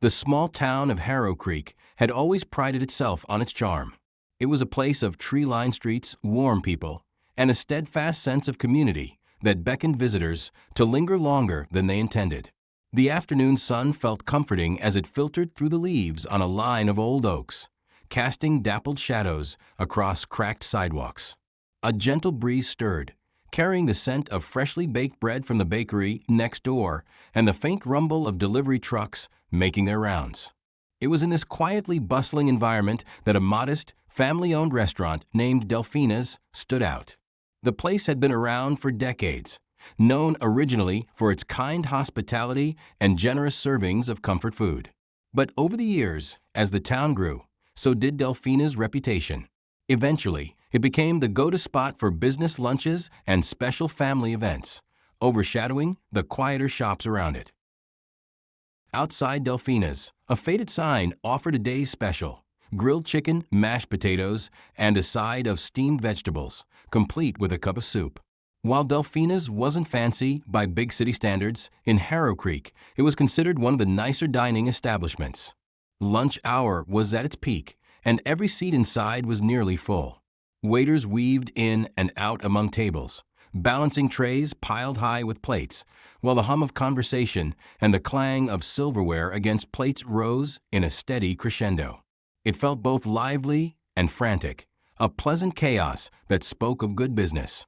The small town of Harrow Creek had always prided itself on its charm. It was a place of tree-lined streets, warm people, and a steadfast sense of community that beckoned visitors to linger longer than they intended. The afternoon sun felt comforting as it filtered through the leaves on a line of old oaks, casting dappled shadows across cracked sidewalks. A gentle breeze stirred, carrying the scent of freshly baked bread from the bakery next door and the faint rumble of delivery trucks making their rounds. It was in this quietly bustling environment that a modest, family-owned restaurant named Delfina's stood out. The place had been around for decades, known originally for its kind hospitality and generous servings of comfort food. But over the years, as the town grew, so did Delfina's reputation. Eventually, it became the go-to spot for business lunches and special family events, overshadowing the quieter shops around it. Outside Delfina's, a faded sign offered a day's special: grilled chicken, mashed potatoes, and a side of steamed vegetables, complete with a cup of soup. While Delfina's wasn't fancy by big city standards, in Harrow Creek, it was considered one of the nicer dining establishments. Lunch hour was at its peak, and every seat inside was nearly full. Waiters weaved in and out among tables, balancing trays piled high with plates, while the hum of conversation and the clang of silverware against plates rose in a steady crescendo. It felt both lively and frantic, a pleasant chaos that spoke of good business.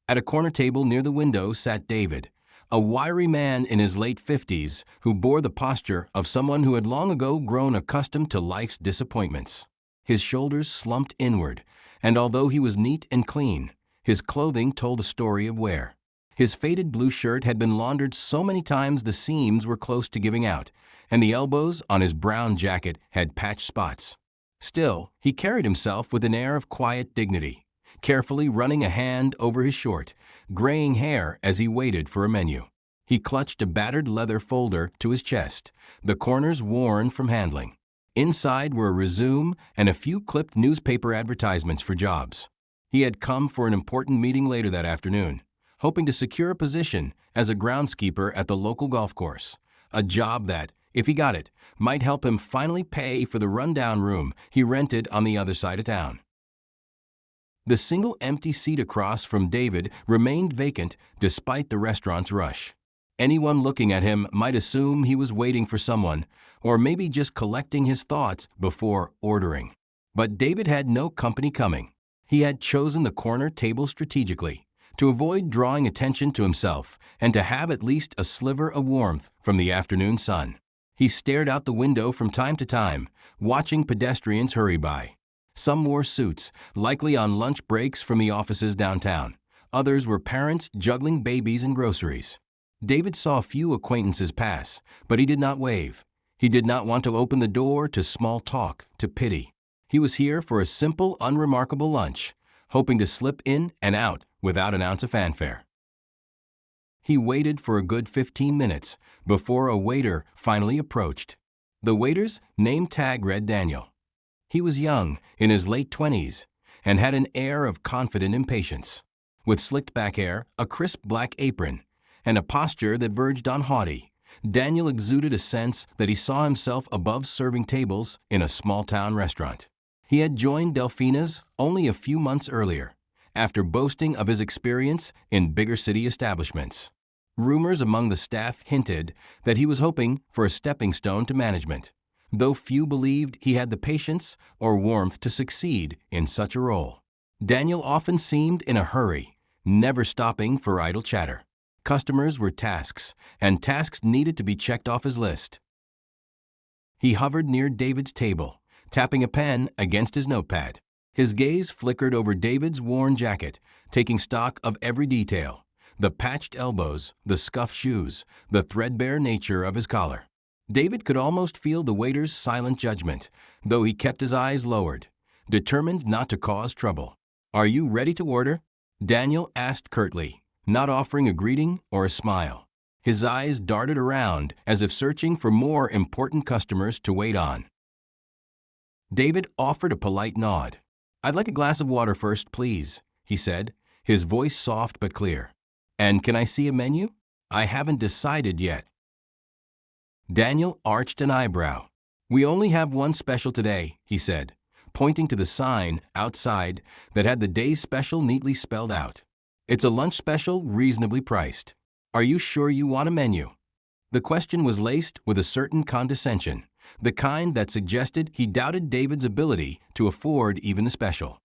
At a corner table near the window sat David, a wiry man in his late 50s who bore the posture of someone who had long ago grown accustomed to life's disappointments. His shoulders slumped inward, and although he was neat and clean, his clothing told a story of wear. His faded blue shirt had been laundered so many times the seams were close to giving out, and the elbows on his brown jacket had patched spots. Still, he carried himself with an air of quiet dignity, carefully running a hand over his short, graying hair as he waited for a menu. He clutched a battered leather folder to his chest, the corners worn from handling. Inside were a resume and a few clipped newspaper advertisements for jobs. He had come for an important meeting later that afternoon, hoping to secure a position as a groundskeeper at the local golf course, a job that, if he got it, might help him finally pay for the rundown room he rented on the other side of town. The single empty seat across from David remained vacant despite the restaurant's rush. Anyone looking at him might assume he was waiting for someone, or maybe just collecting his thoughts before ordering. But David had no company coming. He had chosen the corner table strategically, to avoid drawing attention to himself and to have at least a sliver of warmth from the afternoon sun. He stared out the window from time to time, watching pedestrians hurry by. Some wore suits, likely on lunch breaks from the offices downtown. Others were parents juggling babies and groceries. David saw a few acquaintances pass, but he did not wave. He did not want to open the door to small talk, to pity. He was here for a simple, unremarkable lunch, hoping to slip in and out without an ounce of fanfare. He waited for a good 15 minutes before a waiter finally approached. The waiter's name tag read Daniel. He was young, in his late 20s, and had an air of confident impatience. With slicked back hair, a crisp black apron, and a posture that verged on haughty, Daniel exuded a sense that he saw himself above serving tables in a small-town restaurant. He had joined Delfina's only a few months earlier, after boasting of his experience in bigger city establishments. Rumors among the staff hinted that he was hoping for a stepping stone to management, though few believed he had the patience or warmth to succeed in such a role. Daniel often seemed in a hurry, never stopping for idle chatter. Customers were tasks, and tasks needed to be checked off his list. He hovered near David's table, tapping a pen against his notepad. His gaze flickered over David's worn jacket, taking stock of every detail: the patched elbows, the scuffed shoes, the threadbare nature of his collar. David could almost feel the waiter's silent judgment, though he kept his eyes lowered, determined not to cause trouble. "Are you ready to order?" Daniel asked curtly, not offering a greeting or a smile. His eyes darted around as if searching for more important customers to wait on. David offered a polite nod. "I'd like a glass of water first, please," he said, his voice soft but clear. "And can I see a menu? I haven't decided yet." Daniel arched an eyebrow. "We only have one special today," he said, pointing to the sign outside that had the day's special neatly spelled out. "It's a lunch special reasonably priced. Are you sure you want a menu?" The question was laced with a certain condescension, the kind that suggested he doubted David's ability to afford even the special.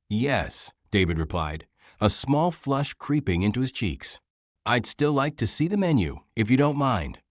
"Yes," David replied, a small flush creeping into his cheeks. "I'd still like to see the menu, if you don't mind."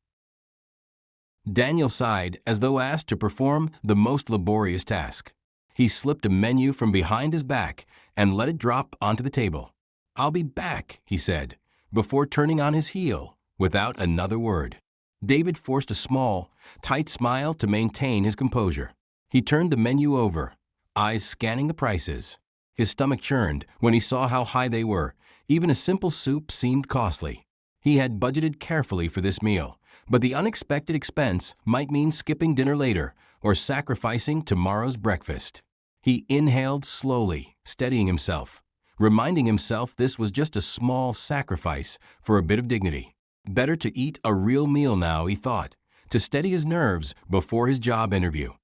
Daniel sighed as though asked to perform the most laborious task. He slipped a menu from behind his back and let it drop onto the table. "I'll be back," he said, before turning on his heel without another word. David forced a small, tight smile to maintain his composure. He turned the menu over, eyes scanning the prices. His stomach churned when he saw how high they were. Even a simple soup seemed costly. He had budgeted carefully for this meal, but the unexpected expense might mean skipping dinner later or sacrificing tomorrow's breakfast. He inhaled slowly, steadying himself, reminding himself this was just a small sacrifice for a bit of dignity. Better to eat a real meal now, he thought, to steady his nerves before his job interview.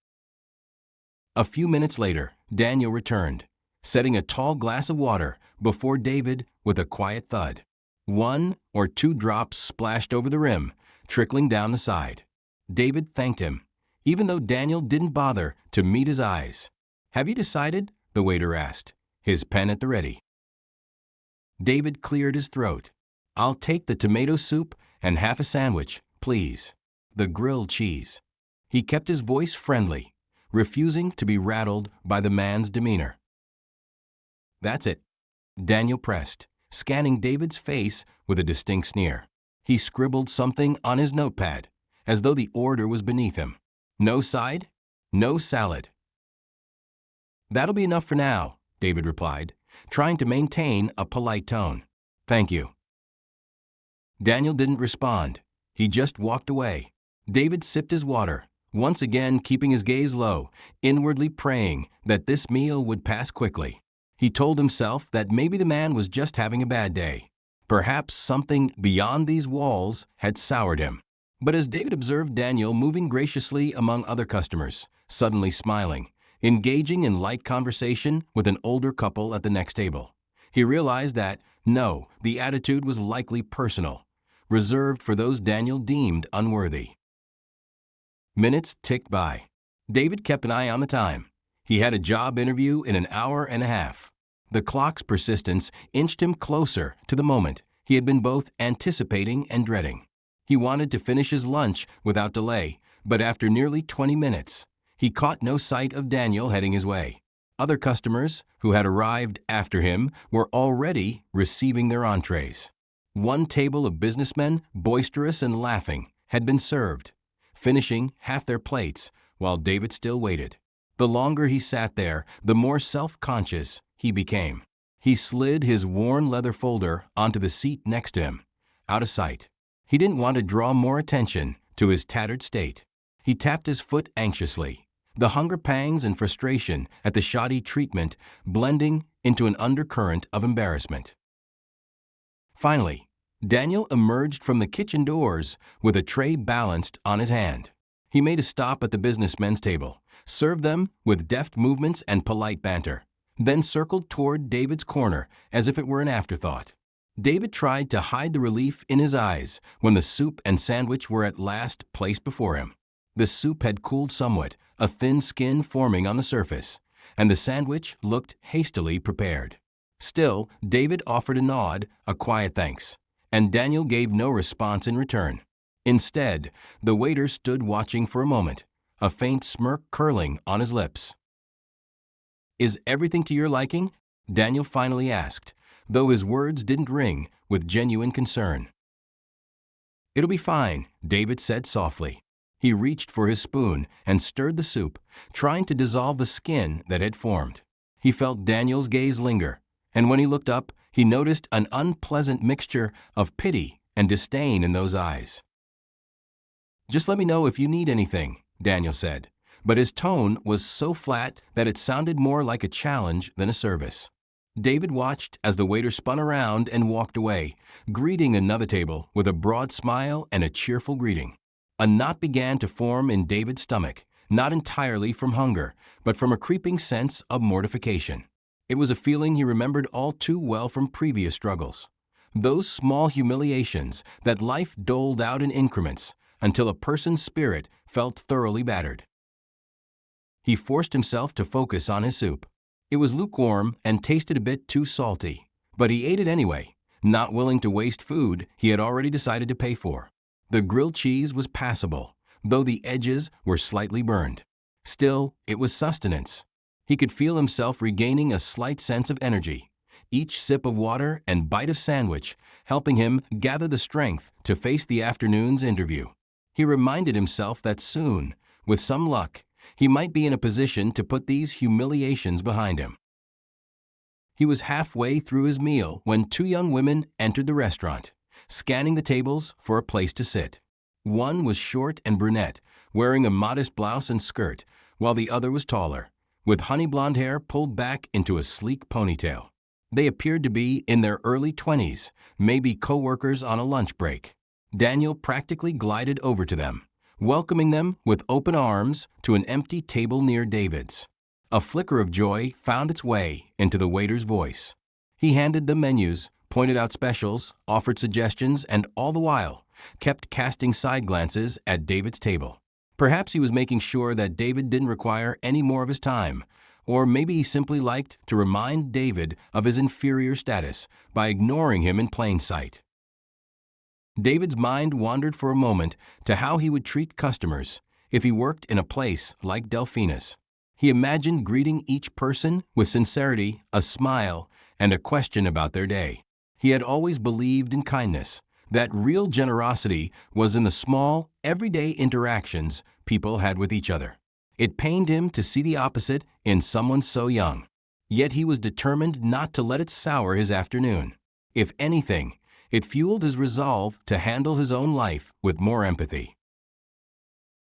A few minutes later, Daniel returned, setting a tall glass of water before David with a quiet thud. 1 or 2 drops splashed over the rim, trickling down the side. David thanked him, even though Daniel didn't bother to meet his eyes. "Have you decided?" the waiter asked, his pen at the ready. David cleared his throat. "I'll take the tomato soup and half a sandwich, please. The grilled cheese." He kept his voice friendly, refusing to be rattled by the man's demeanor. "That's it," Daniel pressed, scanning David's face with a distinct sneer. He scribbled something on his notepad, as though the order was beneath him. "No side, no salad." "That'll be enough for now," David replied, trying to maintain a polite tone. "Thank you." Daniel didn't respond. He just walked away. David sipped his water, once again keeping his gaze low, inwardly praying that this meal would pass quickly. He told himself that maybe the man was just having a bad day. Perhaps something beyond these walls had soured him. But as David observed Daniel moving graciously among other customers, suddenly smiling, engaging in light conversation with an older couple at the next table, he realized that, no, the attitude was likely personal, reserved for those Daniel deemed unworthy. Minutes ticked by. David kept an eye on the time. He had a job interview in an hour and a half. The clock's persistence inched him closer to the moment he had been both anticipating and dreading. He wanted to finish his lunch without delay, but after nearly 20 minutes, he caught no sight of Daniel heading his way. Other customers, who had arrived after him, were already receiving their entrees. One table of businessmen, boisterous and laughing, had been served, finishing half their plates while David still waited. The longer he sat there, the more self-conscious he became. He slid his worn leather folder onto the seat next to him, out of sight. He didn't want to draw more attention to his tattered state. He tapped his foot anxiously, the hunger pangs and frustration at the shoddy treatment blending into an undercurrent of embarrassment. Finally, Daniel emerged from the kitchen doors with a tray balanced on his hand. He made a stop at the businessmen's table, served them with deft movements and polite banter, then circled toward David's corner as if it were an afterthought. David tried to hide the relief in his eyes when the soup and sandwich were at last placed before him. The soup had cooled somewhat, a thin skin forming on the surface, and the sandwich looked hastily prepared. Still, David offered a nod, a quiet thanks, and Daniel gave no response in return. Instead, the waiter stood watching for a moment, a faint smirk curling on his lips. "Is everything to your liking?" Daniel finally asked, though his words didn't ring with genuine concern. "It'll be fine," David said softly. He reached for his spoon and stirred the soup, trying to dissolve the skin that had formed. He felt Daniel's gaze linger, and when he looked up, he noticed an unpleasant mixture of pity and disdain in those eyes. "Just let me know if you need anything," Daniel said, but his tone was so flat that it sounded more like a challenge than a service. David watched as the waiter spun around and walked away, greeting another table with a broad smile and a cheerful greeting. A knot began to form in David's stomach, not entirely from hunger, but from a creeping sense of mortification. It was a feeling he remembered all too well from previous struggles. Those small humiliations that life doled out in increments until a person's spirit felt thoroughly battered. He forced himself to focus on his soup. It was lukewarm and tasted a bit too salty, but he ate it anyway, not willing to waste food he had already decided to pay for. The grilled cheese was passable, though the edges were slightly burned. Still, it was sustenance. He could feel himself regaining a slight sense of energy, each sip of water and bite of sandwich helping him gather the strength to face the afternoon's interview. He reminded himself that soon, with some luck, he might be in a position to put these humiliations behind him. He was halfway through his meal when two young women entered the restaurant, scanning the tables for a place to sit. One was short and brunette, wearing a modest blouse and skirt, while the other was taller, with honey blonde hair pulled back into a sleek ponytail. They appeared to be in their early 20s, maybe co-workers on a lunch break. Daniel practically glided over to them, welcoming them with open arms to an empty table near David's. A flicker of joy found its way into the waiter's voice. He handed them menus, pointed out specials, offered suggestions, and all the while kept casting side glances at David's table. Perhaps he was making sure that David didn't require any more of his time, or maybe he simply liked to remind David of his inferior status by ignoring him in plain sight. David's mind wandered for a moment to how he would treat customers if he worked in a place like Delphina's. He imagined greeting each person with sincerity, a smile, and a question about their day. He had always believed in kindness, that real generosity was in the small, everyday interactions people had with each other. It pained him to see the opposite in someone so young. Yet he was determined not to let it sour his afternoon. If anything, it fueled his resolve to handle his own life with more empathy.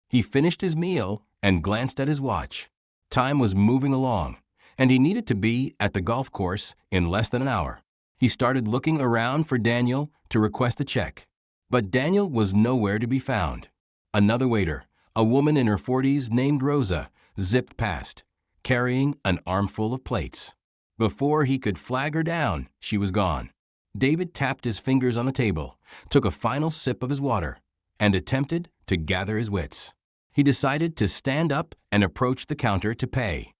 He finished his meal and glanced at his watch. Time was moving along, and he needed to be at the golf course in less than an hour. He started looking around for Daniel to request a check. But Daniel was nowhere to be found. Another waiter, a woman in her 40s named Rosa, zipped past, carrying an armful of plates. Before he could flag her down, she was gone. David tapped his fingers on the table, took a final sip of his water, and attempted to gather his wits. He decided to stand up and approach the counter to pay.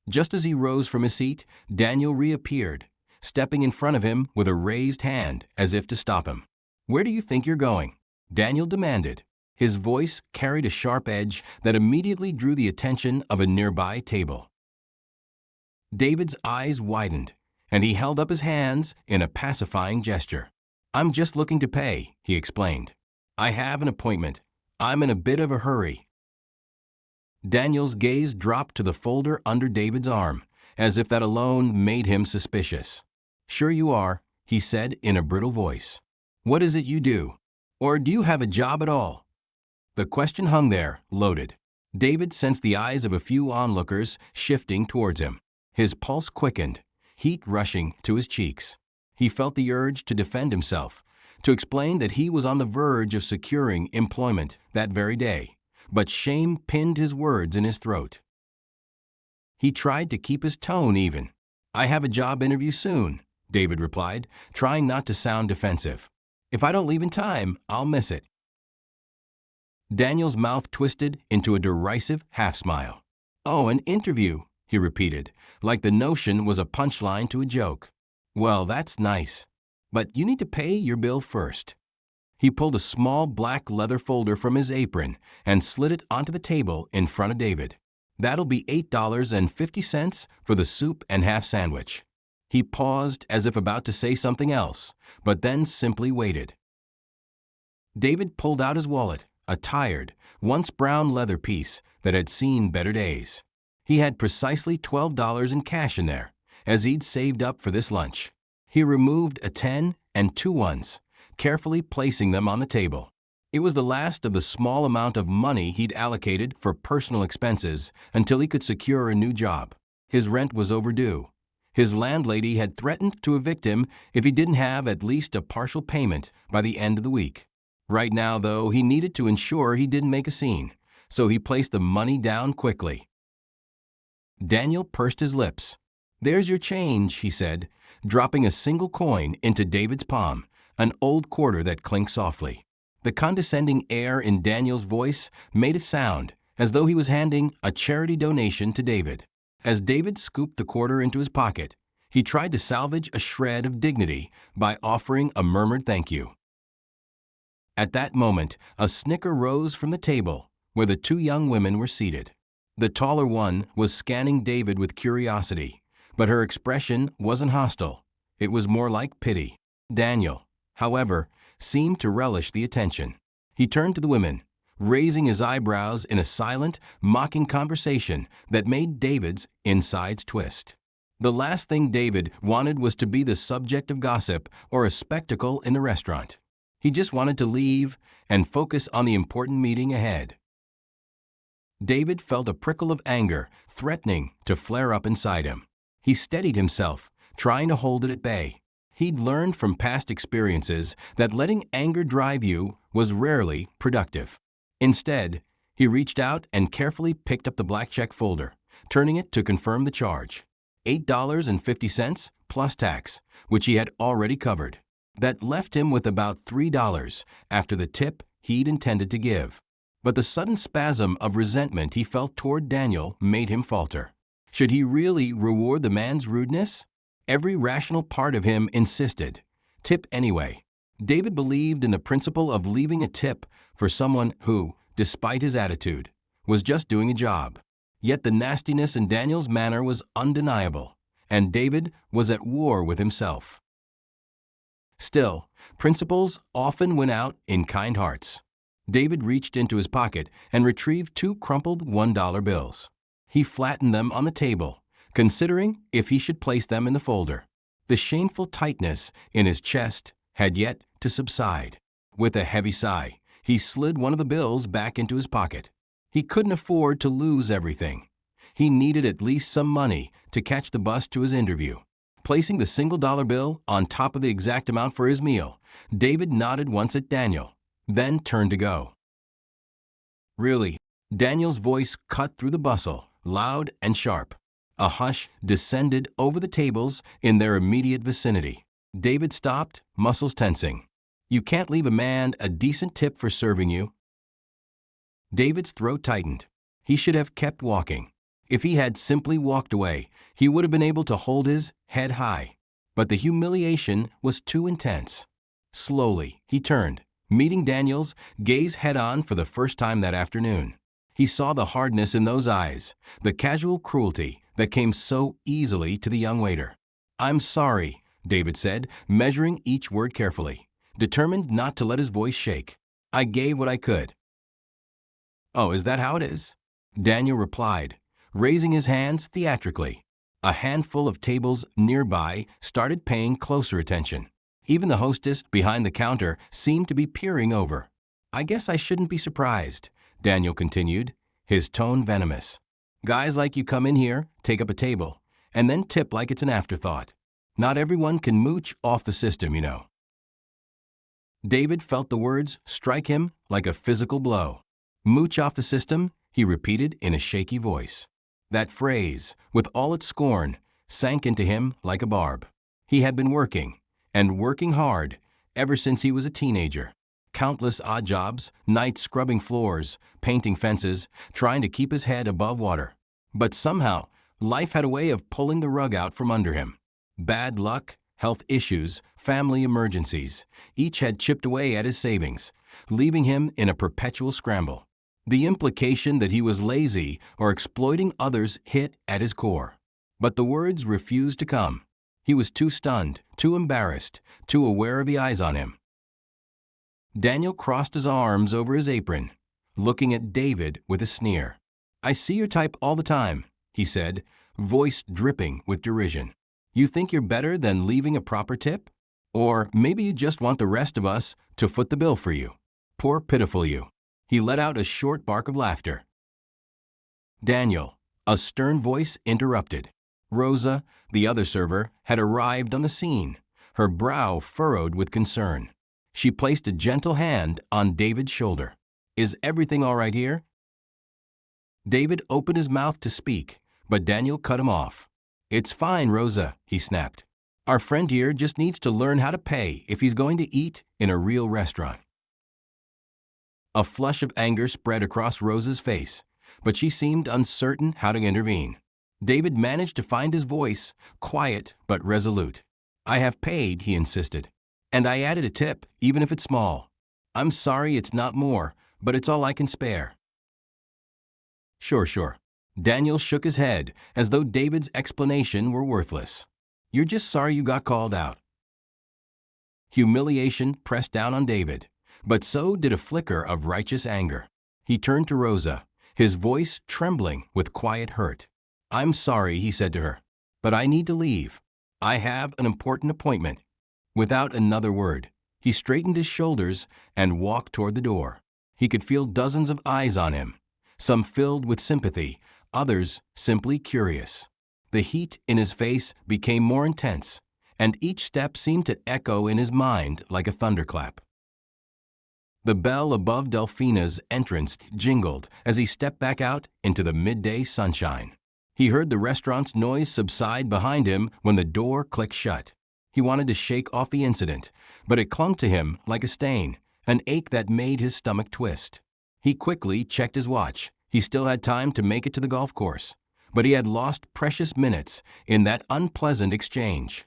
Just as he rose from his seat, Daniel reappeared, stepping in front of him with a raised hand as if to stop him. "Where do you think you're going?" Daniel demanded. His voice carried a sharp edge that immediately drew the attention of a nearby table. David's eyes widened, and he held up his hands in a pacifying gesture. "I'm just looking to pay," he explained. "I have an appointment. I'm in a bit of a hurry." Daniel's gaze dropped to the folder under David's arm, as if that alone made him suspicious. "Sure you are," he said in a brittle voice. "What is it you do? Or do you have a job at all?" The question hung there, loaded. David sensed the eyes of a few onlookers shifting towards him. His pulse quickened, heat rushing to his cheeks. He felt the urge to defend himself, to explain that he was on the verge of securing employment that very day, but shame pinned his words in his throat. He tried to keep his tone even. "I have a job interview soon," David replied, trying not to sound defensive. "If I don't leave in time, I'll miss it." Daniel's mouth twisted into a derisive half-smile. "Oh, an interview," he repeated, like the notion was a punchline to a joke. "Well, that's nice. But you need to pay your bill first." He pulled a small black leather folder from his apron and slid it onto the table in front of David. "That'll be $8.50 for the soup and half sandwich." He paused as if about to say something else, but then simply waited. David pulled out his wallet, a tired, once brown leather piece that had seen better days. He had precisely $12 in cash in there, as he'd saved up for this lunch. He removed a 10 and 2 ones, carefully placing them on the table. It was the last of the small amount of money he'd allocated for personal expenses until he could secure a new job. His rent was overdue. His landlady had threatened to evict him if he didn't have at least a partial payment by the end of the week. Right now, though, he needed to ensure he didn't make a scene, so he placed the money down quickly. Daniel pursed his lips. "There's your change," he said, dropping a single coin into David's palm, an old quarter that clinked softly. The condescending air in Daniel's voice made it sound as though he was handing a charity donation to David. As David scooped the quarter into his pocket, he tried to salvage a shred of dignity by offering a murmured thank you. At that moment, a snicker rose from the table where the two young women were seated. The taller one was scanning David with curiosity, but her expression wasn't hostile. It was more like pity. Daniel, however, seemed to relish the attention. He turned to the women, raising his eyebrows in a silent, mocking conversation that made David's insides twist. The last thing David wanted was to be the subject of gossip or a spectacle in the restaurant. He just wanted to leave and focus on the important meeting ahead. David felt a prickle of anger threatening to flare up inside him. He steadied himself, trying to hold it at bay. He'd learned from past experiences that letting anger drive you was rarely productive. Instead, he reached out and carefully picked up the black check folder, turning it to confirm the charge. $8.50 plus tax, which he had already covered. That left him with about $3 after the tip he'd intended to give. But the sudden spasm of resentment he felt toward Daniel made him falter. Should he really reward the man's rudeness? Every rational part of him insisted. Tip anyway. David believed in the principle of leaving a tip for someone who, despite his attitude, was just doing a job. Yet the nastiness in Daniel's manner was undeniable, and David was at war with himself. Still, principles often win out in kind hearts. David reached into his pocket and retrieved two crumpled $1 bills. He flattened them on the table, considering if he should place them in the folder. The shameful tightness in his chest had yet to subside. With a heavy sigh, he slid one of the bills back into his pocket. He couldn't afford to lose everything. He needed at least some money to catch the bus to his interview. Placing the single dollar bill on top of the exact amount for his meal, David nodded once at Daniel, then turned to go. "Really?" Daniel's voice cut through the bustle, loud and sharp. A hush descended over the tables in their immediate vicinity. David stopped, muscles tensing. "You can't leave a man a decent tip for serving you." David's throat tightened. He should have kept walking. If he had simply walked away, he would have been able to hold his head high. But the humiliation was too intense. Slowly, he turned, meeting Daniel's gaze head-on for the first time that afternoon. He saw the hardness in those eyes, the casual cruelty that came so easily to the young waiter. "I'm sorry," David said, measuring each word carefully, determined not to let his voice shake. "I gave what I could." "Oh, is that how it is?" Daniel replied, raising his hands theatrically. A handful of tables nearby started paying closer attention. Even the hostess behind the counter seemed to be peering over. "I guess I shouldn't be surprised," Daniel continued, his tone venomous. "Guys like you come in here, take up a table, and then tip like it's an afterthought. Not everyone can mooch off the system, you know." David felt the words strike him like a physical blow. "Mooch off the system," he repeated in a shaky voice. That phrase, with all its scorn, sank into him like a barb. He had been working, and working hard, ever since he was a teenager. Countless odd jobs, nights scrubbing floors, painting fences, trying to keep his head above water. But somehow, life had a way of pulling the rug out from under him. Bad luck, health issues, family emergencies, each had chipped away at his savings, leaving him in a perpetual scramble. The implication that he was lazy or exploiting others hit at his core. But the words refused to come. He was too stunned, too embarrassed, too aware of the eyes on him. Daniel crossed his arms over his apron, looking at David with a sneer. "I see your type all the time," he said, voice dripping with derision. "You think you're better than leaving a proper tip? Or maybe you just want the rest of us to foot the bill for you. Poor pitiful you." He let out a short bark of laughter. "Daniel," a stern voice interrupted. Rosa, the other server, had arrived on the scene, her brow furrowed with concern. She placed a gentle hand on David's shoulder. "Is everything all right here?" David opened his mouth to speak, but Daniel cut him off. "It's fine, Rosa," he snapped. "Our friend here just needs to learn how to pay if he's going to eat in a real restaurant." A flush of anger spread across Rosa's face, but she seemed uncertain how to intervene. David managed to find his voice, quiet but resolute. "I have paid," he insisted. "And I added a tip, even if it's small. I'm sorry it's not more, but it's all I can spare." Sure. Daniel shook his head as though David's explanation were worthless. "You're just sorry you got called out." Humiliation pressed down on David, but so did a flicker of righteous anger. He turned to Rosa, his voice trembling with quiet hurt. "I'm sorry," he said to her, "but I need to leave. I have an important appointment." Without another word, he straightened his shoulders and walked toward the door. He could feel dozens of eyes on him, some filled with sympathy, others simply curious. The heat in his face became more intense, and each step seemed to echo in his mind like a thunderclap. The bell above Delphina's entrance jingled as he stepped back out into the midday sunshine. He heard the restaurant's noise subside behind him when the door clicked shut. He wanted to shake off the incident, but it clung to him like a stain, an ache that made his stomach twist. He quickly checked his watch. He still had time to make it to the golf course, but he had lost precious minutes in that unpleasant exchange.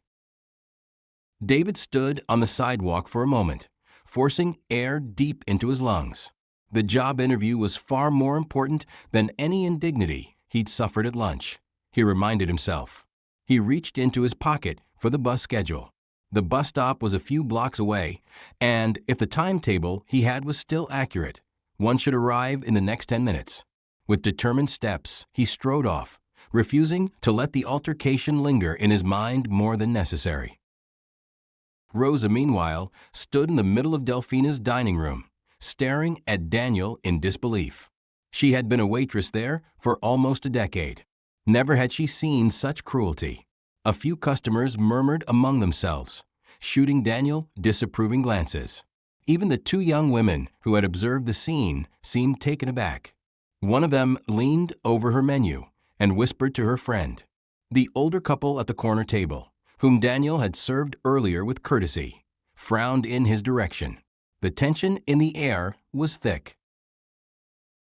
David stood on the sidewalk for a moment, forcing air deep into his lungs. The job interview was far more important than any indignity he'd suffered at lunch, he reminded himself. He reached into his pocket for the bus schedule. The bus stop was a few blocks away, and if the timetable he had was still accurate, one should arrive in the next 10 minutes. With determined steps, he strode off, refusing to let the altercation linger in his mind more than necessary. Rosa, meanwhile, stood in the middle of Delphina's dining room, staring at Daniel in disbelief. She had been a waitress there for almost a decade. Never had she seen such cruelty. A few customers murmured among themselves, shooting Daniel disapproving glances. Even the two young women who had observed the scene seemed taken aback. One of them leaned over her menu and whispered to her friend. The older couple at the corner table, whom Daniel had served earlier with courtesy, frowned in his direction. The tension in the air was thick.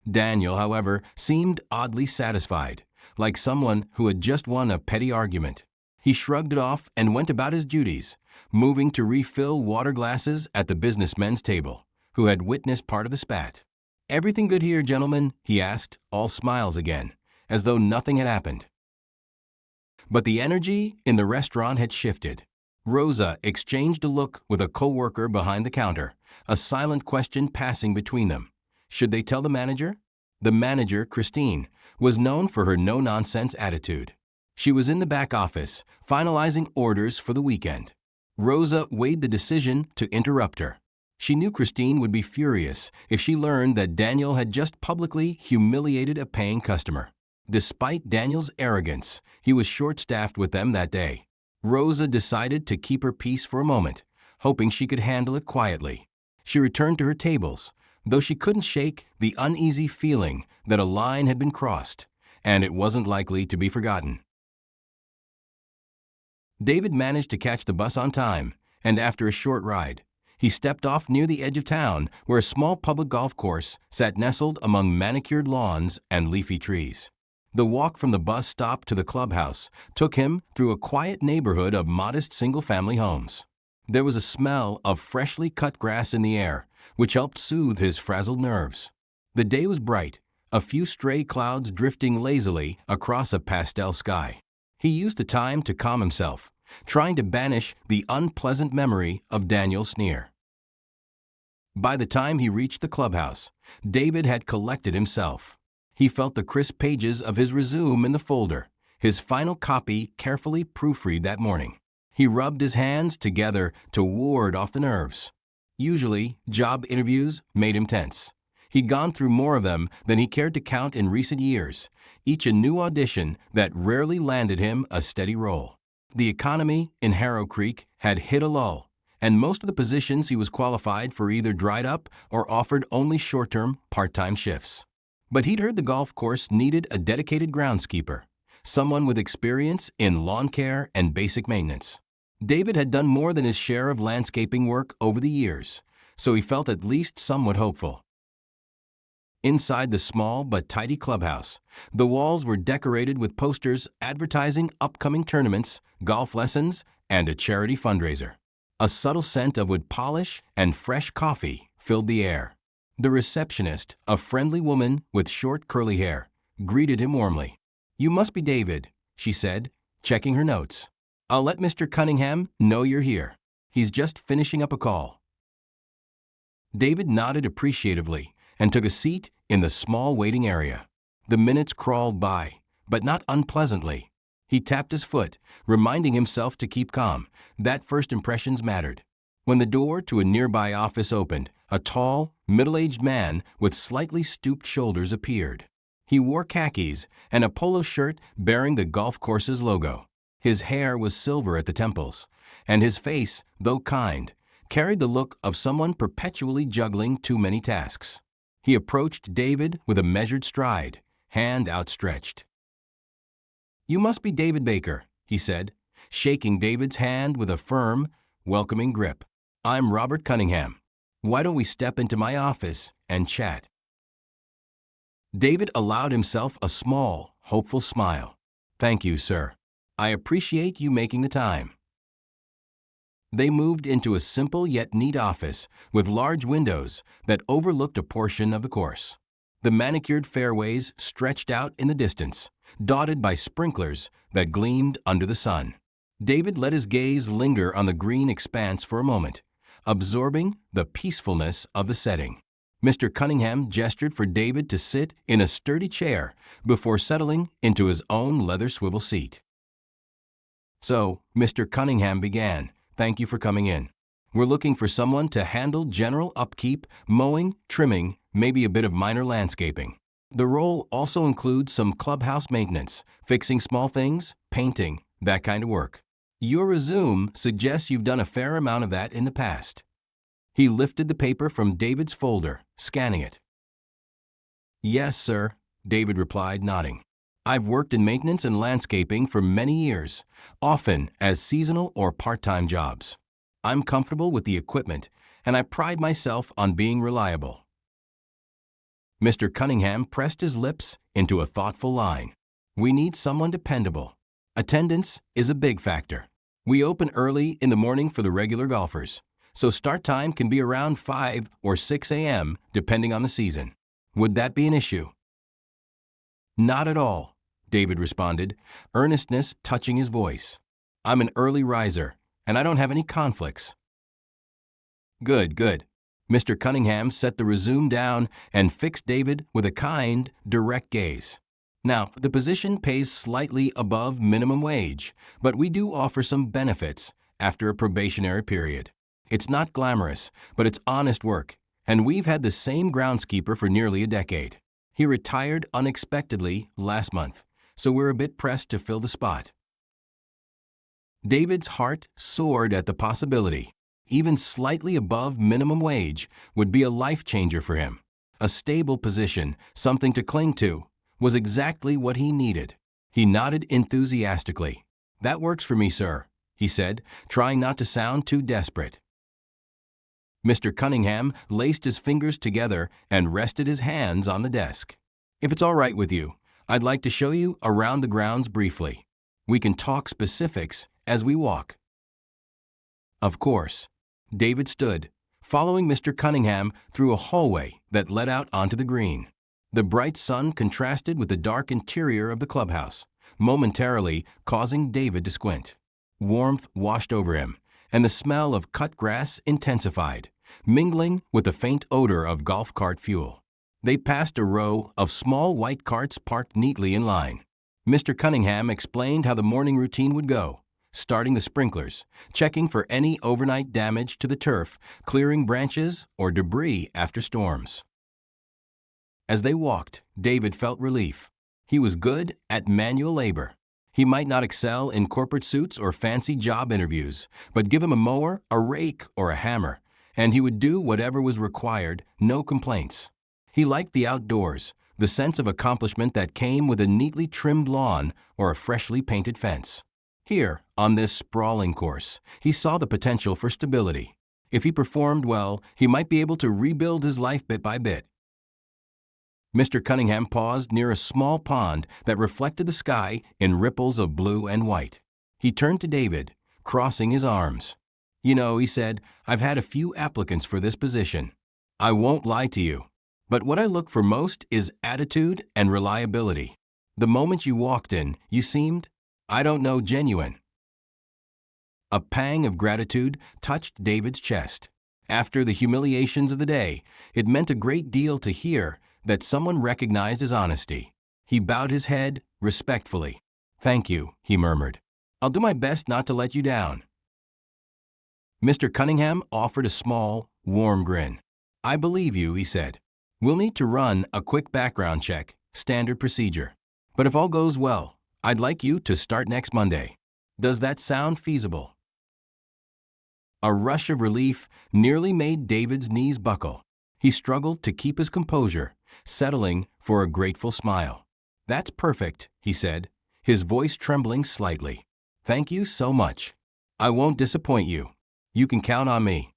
Daniel, however, seemed oddly satisfied, like someone who had just won a petty argument. He shrugged it off and went about his duties, moving to refill water glasses at the businessmen's table, who had witnessed part of the spat. "Everything good here, gentlemen?" he asked, all smiles again, as though nothing had happened. But the energy in the restaurant had shifted. Rosa exchanged a look with a co-worker behind the counter, a silent question passing between them. Should they tell the manager? The manager, Christine, was known for her no-nonsense attitude. She was in the back office, finalizing orders for the weekend. Rosa weighed the decision to interrupt her. She knew Christine would be furious if she learned that Daniel had just publicly humiliated a paying customer. Despite Daniel's arrogance, he was short-staffed with them that day. Rosa decided to keep her peace for a moment, hoping she could handle it quietly. She returned to her tables, though she couldn't shake the uneasy feeling that a line had been crossed, and it wasn't likely to be forgotten. David managed to catch the bus on time, and after a short ride, he stepped off near the edge of town where a small public golf course sat nestled among manicured lawns and leafy trees. The walk from the bus stop to the clubhouse took him through a quiet neighborhood of modest single-family homes. There was a smell of freshly cut grass in the air, which helped soothe his frazzled nerves. The day was bright, a few stray clouds drifting lazily across a pastel sky. He used the time to calm himself, trying to banish the unpleasant memory of Daniel's sneer. By the time he reached the clubhouse, David had collected himself. He felt the crisp pages of his resume in the folder, his final copy carefully proofread that morning. He rubbed his hands together to ward off the nerves. Usually, job interviews made him tense. He'd gone through more of them than he cared to count in recent years, each a new audition that rarely landed him a steady role. The economy in Harrow Creek had hit a lull, and most of the positions he was qualified for either dried up or offered only short-term, part-time shifts. But he'd heard the golf course needed a dedicated groundskeeper, someone with experience in lawn care and basic maintenance. David had done more than his share of landscaping work over the years, so he felt at least somewhat hopeful. Inside the small but tidy clubhouse, the walls were decorated with posters advertising upcoming tournaments, golf lessons, and a charity fundraiser. A subtle scent of wood polish and fresh coffee filled the air. The receptionist, a friendly woman with short curly hair, greeted him warmly. "You must be David," she said, checking her notes. "I'll let Mr. Cunningham know you're here. He's just finishing up a call." David nodded appreciatively and took a seat in the small waiting area. The minutes crawled by, but not unpleasantly. He tapped his foot, reminding himself to keep calm, that first impressions mattered. When the door to a nearby office opened, a tall, middle-aged man with slightly stooped shoulders appeared. He wore khakis and a polo shirt bearing the golf course's logo. His hair was silver at the temples, and his face, though kind, carried the look of someone perpetually juggling too many tasks. He approached David with a measured stride, hand outstretched. "You must be David Baker," he said, shaking David's hand with a firm, welcoming grip. "I'm Robert Cunningham. Why don't we step into my office and chat?" David allowed himself a small, hopeful smile. "Thank you, sir. I appreciate you making the time." They moved into a simple yet neat office with large windows that overlooked a portion of the course. The manicured fairways stretched out in the distance, dotted by sprinklers that gleamed under the sun. David let his gaze linger on the green expanse for a moment, absorbing the peacefulness of the setting. Mr. Cunningham gestured for David to sit in a sturdy chair before settling into his own leather swivel seat. "So," Mr. Cunningham began, "thank you for coming in. We're looking for someone to handle general upkeep, mowing, trimming, maybe a bit of minor landscaping. The role also includes some clubhouse maintenance, fixing small things, painting, that kind of work. Your resume suggests you've done a fair amount of that in the past." He lifted the paper from David's folder, scanning it. "Yes, sir," David replied, nodding. "I've worked in maintenance and landscaping for many years, often as seasonal or part-time jobs. I'm comfortable with the equipment, and I pride myself on being reliable." Mr. Cunningham pressed his lips into a thoughtful line. "We need someone dependable. Attendance is a big factor. We open early in the morning for the regular golfers, so start time can be around 5 or 6 a.m. depending on the season. Would that be an issue?" "Not at all," David responded, earnestness touching his voice. "I'm an early riser, and I don't have any conflicts." "Good, good." Mr. Cunningham set the resume down and fixed David with a kind, direct gaze. "Now, the position pays slightly above minimum wage, but we do offer some benefits after a probationary period. It's not glamorous, but it's honest work, and we've had the same groundskeeper for nearly a decade. He retired unexpectedly last month, so we're a bit pressed to fill the spot." David's heart soared at the possibility. Even slightly above minimum wage would be a life changer for him. A stable position, something to cling to, was exactly what he needed. He nodded enthusiastically. "That works for me, sir," he said, trying not to sound too desperate. Mr. Cunningham laced his fingers together and rested his hands on the desk. "If it's all right with you, I'd like to show you around the grounds briefly. We can talk specifics as we walk." Of course. David stood, following Mr. Cunningham through a hallway that led out onto the green. The bright sun contrasted with the dark interior of the clubhouse, momentarily causing David to squint. Warmth washed over him, and the smell of cut grass intensified, mingling with the faint odor of golf cart fuel. They passed a row of small white carts parked neatly in line. Mr. Cunningham explained how the morning routine would go, starting the sprinklers, checking for any overnight damage to the turf, clearing branches or debris after storms. As they walked, David felt relief. He was good at manual labor. He might not excel in corporate suits or fancy job interviews, but give him a mower, a rake, or a hammer, and he would do whatever was required, no complaints. He liked the outdoors, the sense of accomplishment that came with a neatly trimmed lawn or a freshly painted fence. Here, on this sprawling course, he saw the potential for stability. If he performed well, he might be able to rebuild his life bit by bit. Mr. Cunningham paused near a small pond that reflected the sky in ripples of blue and white. He turned to David, crossing his arms. "You know," he said, "I've had a few applicants for this position. I won't lie to you. But what I look for most is attitude and reliability. The moment you walked in, you seemed, I don't know, genuine." A pang of gratitude touched David's chest. After the humiliations of the day, it meant a great deal to hear that someone recognized his honesty. He bowed his head respectfully. "Thank you," he murmured. "I'll do my best not to let you down." Mr. Cunningham offered a small, warm grin. "I believe you," he said. "We'll need to run a quick background check, standard procedure. But if all goes well, I'd like you to start next Monday. Does that sound feasible?" A rush of relief nearly made David's knees buckle. He struggled to keep his composure, settling for a grateful smile. "That's perfect," he said, his voice trembling slightly. "Thank you so much. I won't disappoint you. You can count on me."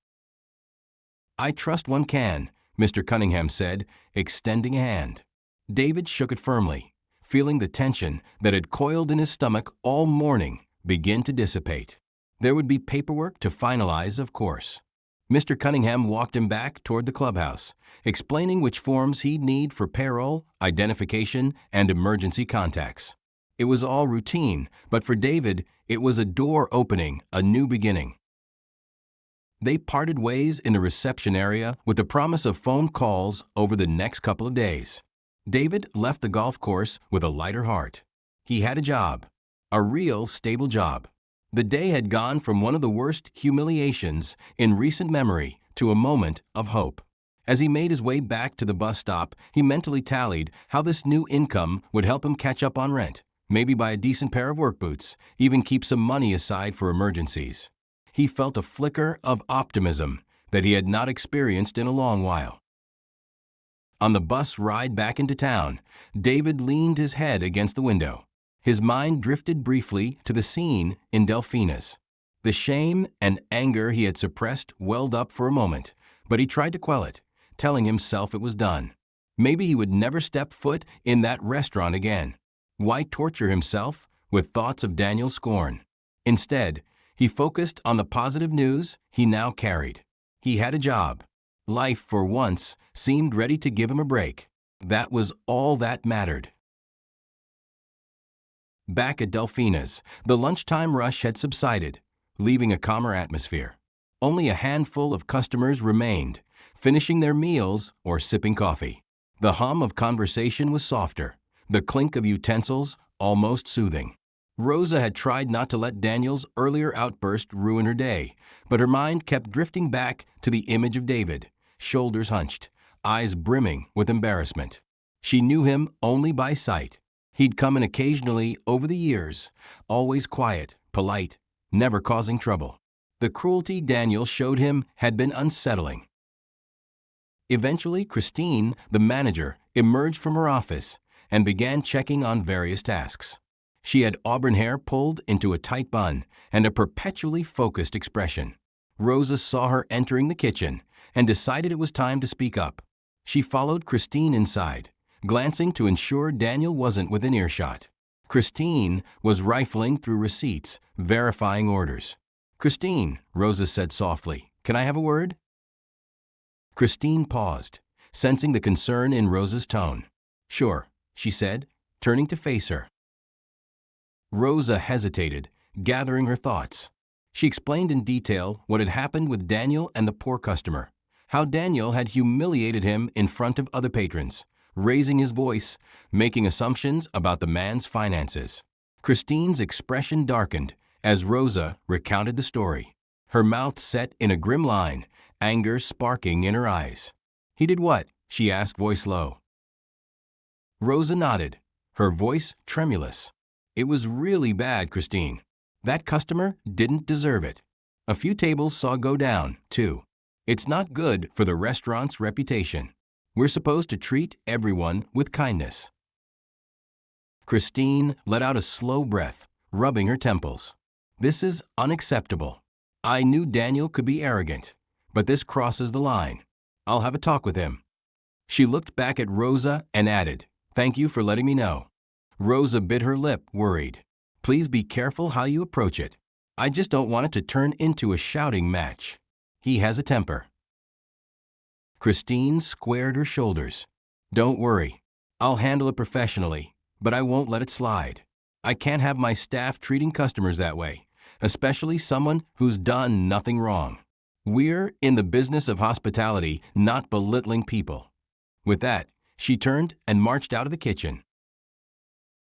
"I trust one can," Mr. Cunningham said, extending a hand. David shook it firmly, feeling the tension that had coiled in his stomach all morning begin to dissipate. There would be paperwork to finalize, of course. Mr. Cunningham walked him back toward the clubhouse, explaining which forms he'd need for payroll, identification, and emergency contacts. It was all routine, but for David, it was a door opening, a new beginning. They parted ways in the reception area with the promise of phone calls over the next couple of days. David left the golf course with a lighter heart. He had a job, a real stable job. The day had gone from one of the worst humiliations in recent memory to a moment of hope. As he made his way back to the bus stop, he mentally tallied how this new income would help him catch up on rent, maybe buy a decent pair of work boots, even keep some money aside for emergencies. He felt a flicker of optimism that he had not experienced in a long while. On the bus ride back into town, David leaned his head against the window. His mind drifted briefly to the scene in Delphina's. The shame and anger he had suppressed welled up for a moment, but he tried to quell it, telling himself it was done. Maybe he would never step foot in that restaurant again. Why torture himself with thoughts of Daniel's scorn? Instead, he focused on the positive news he now carried. He had a job. Life, for once, seemed ready to give him a break. That was all that mattered. Back at Delphina's, the lunchtime rush had subsided, leaving a calmer atmosphere. Only a handful of customers remained, finishing their meals or sipping coffee. The hum of conversation was softer, the clink of utensils almost soothing. Rosa had tried not to let Daniel's earlier outburst ruin her day, but her mind kept drifting back to the image of David, shoulders hunched, eyes brimming with embarrassment. She knew him only by sight. He'd come in occasionally over the years, always quiet, polite, never causing trouble. The cruelty Daniel showed him had been unsettling. Eventually, Christine, the manager, emerged from her office and began checking on various tasks. She had auburn hair pulled into a tight bun and a perpetually focused expression. Rosa saw her entering the kitchen and decided it was time to speak up. She followed Christine inside, glancing to ensure Daniel wasn't within earshot. Christine was rifling through receipts, verifying orders. "Christine," Rosa said softly, "can I have a word?" Christine paused, sensing the concern in Rosa's tone. "Sure," she said, turning to face her. Rosa hesitated, gathering her thoughts. She explained in detail what had happened with Daniel and the poor customer, how Daniel had humiliated him in front of other patrons, raising his voice, making assumptions about the man's finances. Christine's expression darkened as Rosa recounted the story, her mouth set in a grim line, anger sparking in her eyes. "He did what?" she asked, voice low. Rosa nodded, her voice tremulous. It was really bad, Christine. That customer didn't deserve it. A few tables saw go down, too. It's not good for the restaurant's reputation. We're supposed to treat everyone with kindness. Christine let out a slow breath, rubbing her temples. This is unacceptable. I knew Daniel could be arrogant, but this crosses the line. I'll have a talk with him. She looked back at Rosa and added, "Thank you for letting me know." Rosa bit her lip, worried. "Please be careful how you approach it. I just don't want it to turn into a shouting match. He has a temper." Christine squared her shoulders. "Don't worry. I'll handle it professionally, but I won't let it slide. I can't have my staff treating customers that way, especially someone who's done nothing wrong. We're in the business of hospitality, not belittling people." With that, she turned and marched out of the kitchen.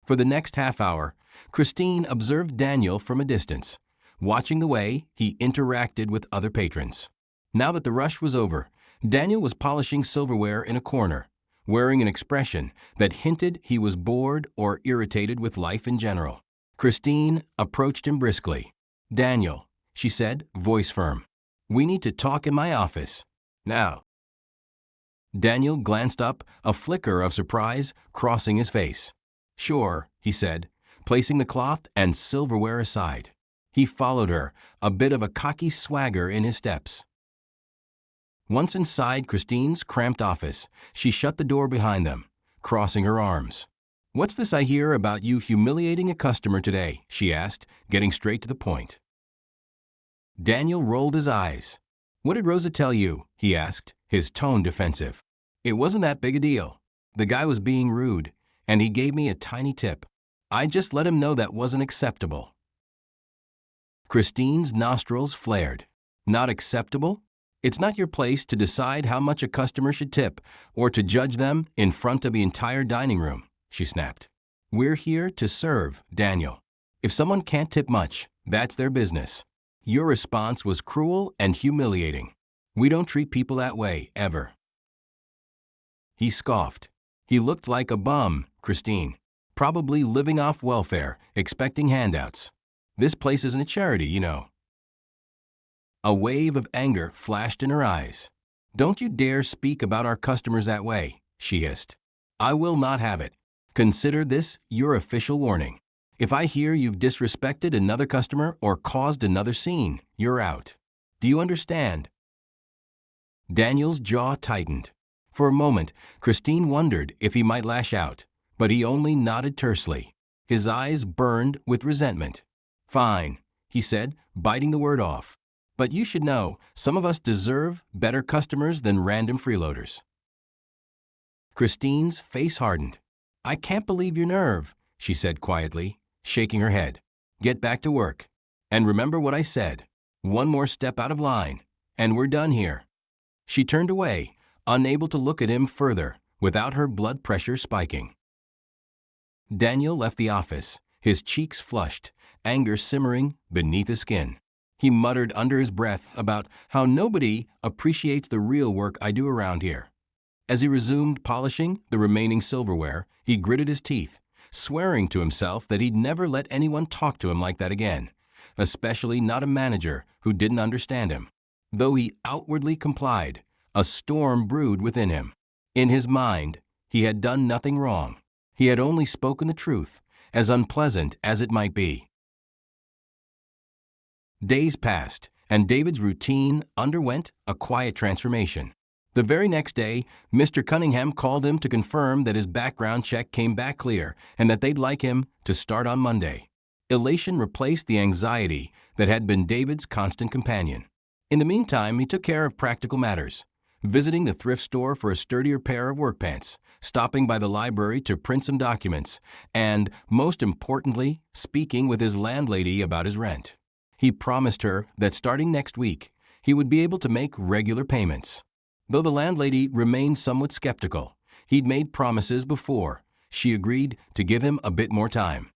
For the next half hour, Christine observed Daniel from a distance, watching the way he interacted with other patrons. Now that the rush was over, Daniel was polishing silverware in a corner, wearing an expression that hinted he was bored or irritated with life in general. Christine approached him briskly. "Daniel," she said, voice firm, "we need to talk in my office. Now." Daniel glanced up, a flicker of surprise crossing his face. "Sure," he said, placing the cloth and silverware aside. He followed her, a bit of a cocky swagger in his steps. Once inside Christine's cramped office, she shut the door behind them, crossing her arms. "What's this I hear about you humiliating a customer today?" she asked, getting straight to the point. Daniel rolled his eyes. "What did Rosa tell you?" he asked, his tone defensive. "It wasn't that big a deal. The guy was being rude, and he gave me a tiny tip. I just let him know that wasn't acceptable." Christine's nostrils flared. "Not acceptable? It's not your place to decide how much a customer should tip or to judge them in front of the entire dining room," she snapped. "We're here to serve, Daniel. If someone can't tip much, that's their business. Your response was cruel and humiliating. We don't treat people that way, ever." He scoffed. "He looked like a bum, Christine. Probably living off welfare, expecting handouts. This place isn't a charity, you know." A wave of anger flashed in her eyes. "Don't you dare speak about our customers that way," she hissed. "I will not have it. Consider this your official warning. If I hear you've disrespected another customer or caused another scene, you're out. Do you understand?" Daniel's jaw tightened. For a moment, Christine wondered if he might lash out, but he only nodded tersely. His eyes burned with resentment. "Fine," he said, biting the word off. "But you should know, some of us deserve better customers than random freeloaders." Christine's face hardened. "I can't believe your nerve," she said quietly, shaking her head. "Get back to work. And remember what I said. One more step out of line, and we're done here." She turned away, unable to look at him further, without her blood pressure spiking. Daniel left the office, his cheeks flushed, anger simmering beneath his skin. He muttered under his breath about how nobody appreciates the real work I do around here. As he resumed polishing the remaining silverware, he gritted his teeth, swearing to himself that he'd never let anyone talk to him like that again, especially not a manager who didn't understand him. Though he outwardly complied, a storm brewed within him. In his mind, he had done nothing wrong. He had only spoken the truth, as unpleasant as it might be. Days passed, and David's routine underwent a quiet transformation. The very next day, Mr. Cunningham called him to confirm that his background check came back clear and that they'd like him to start on Monday. Elation replaced the anxiety that had been David's constant companion. In the meantime, he took care of practical matters, visiting the thrift store for a sturdier pair of work pants, stopping by the library to print some documents, and, most importantly, speaking with his landlady about his rent. He promised her that starting next week, he would be able to make regular payments. Though the landlady remained somewhat skeptical, he'd made promises before. She agreed to give him a bit more time.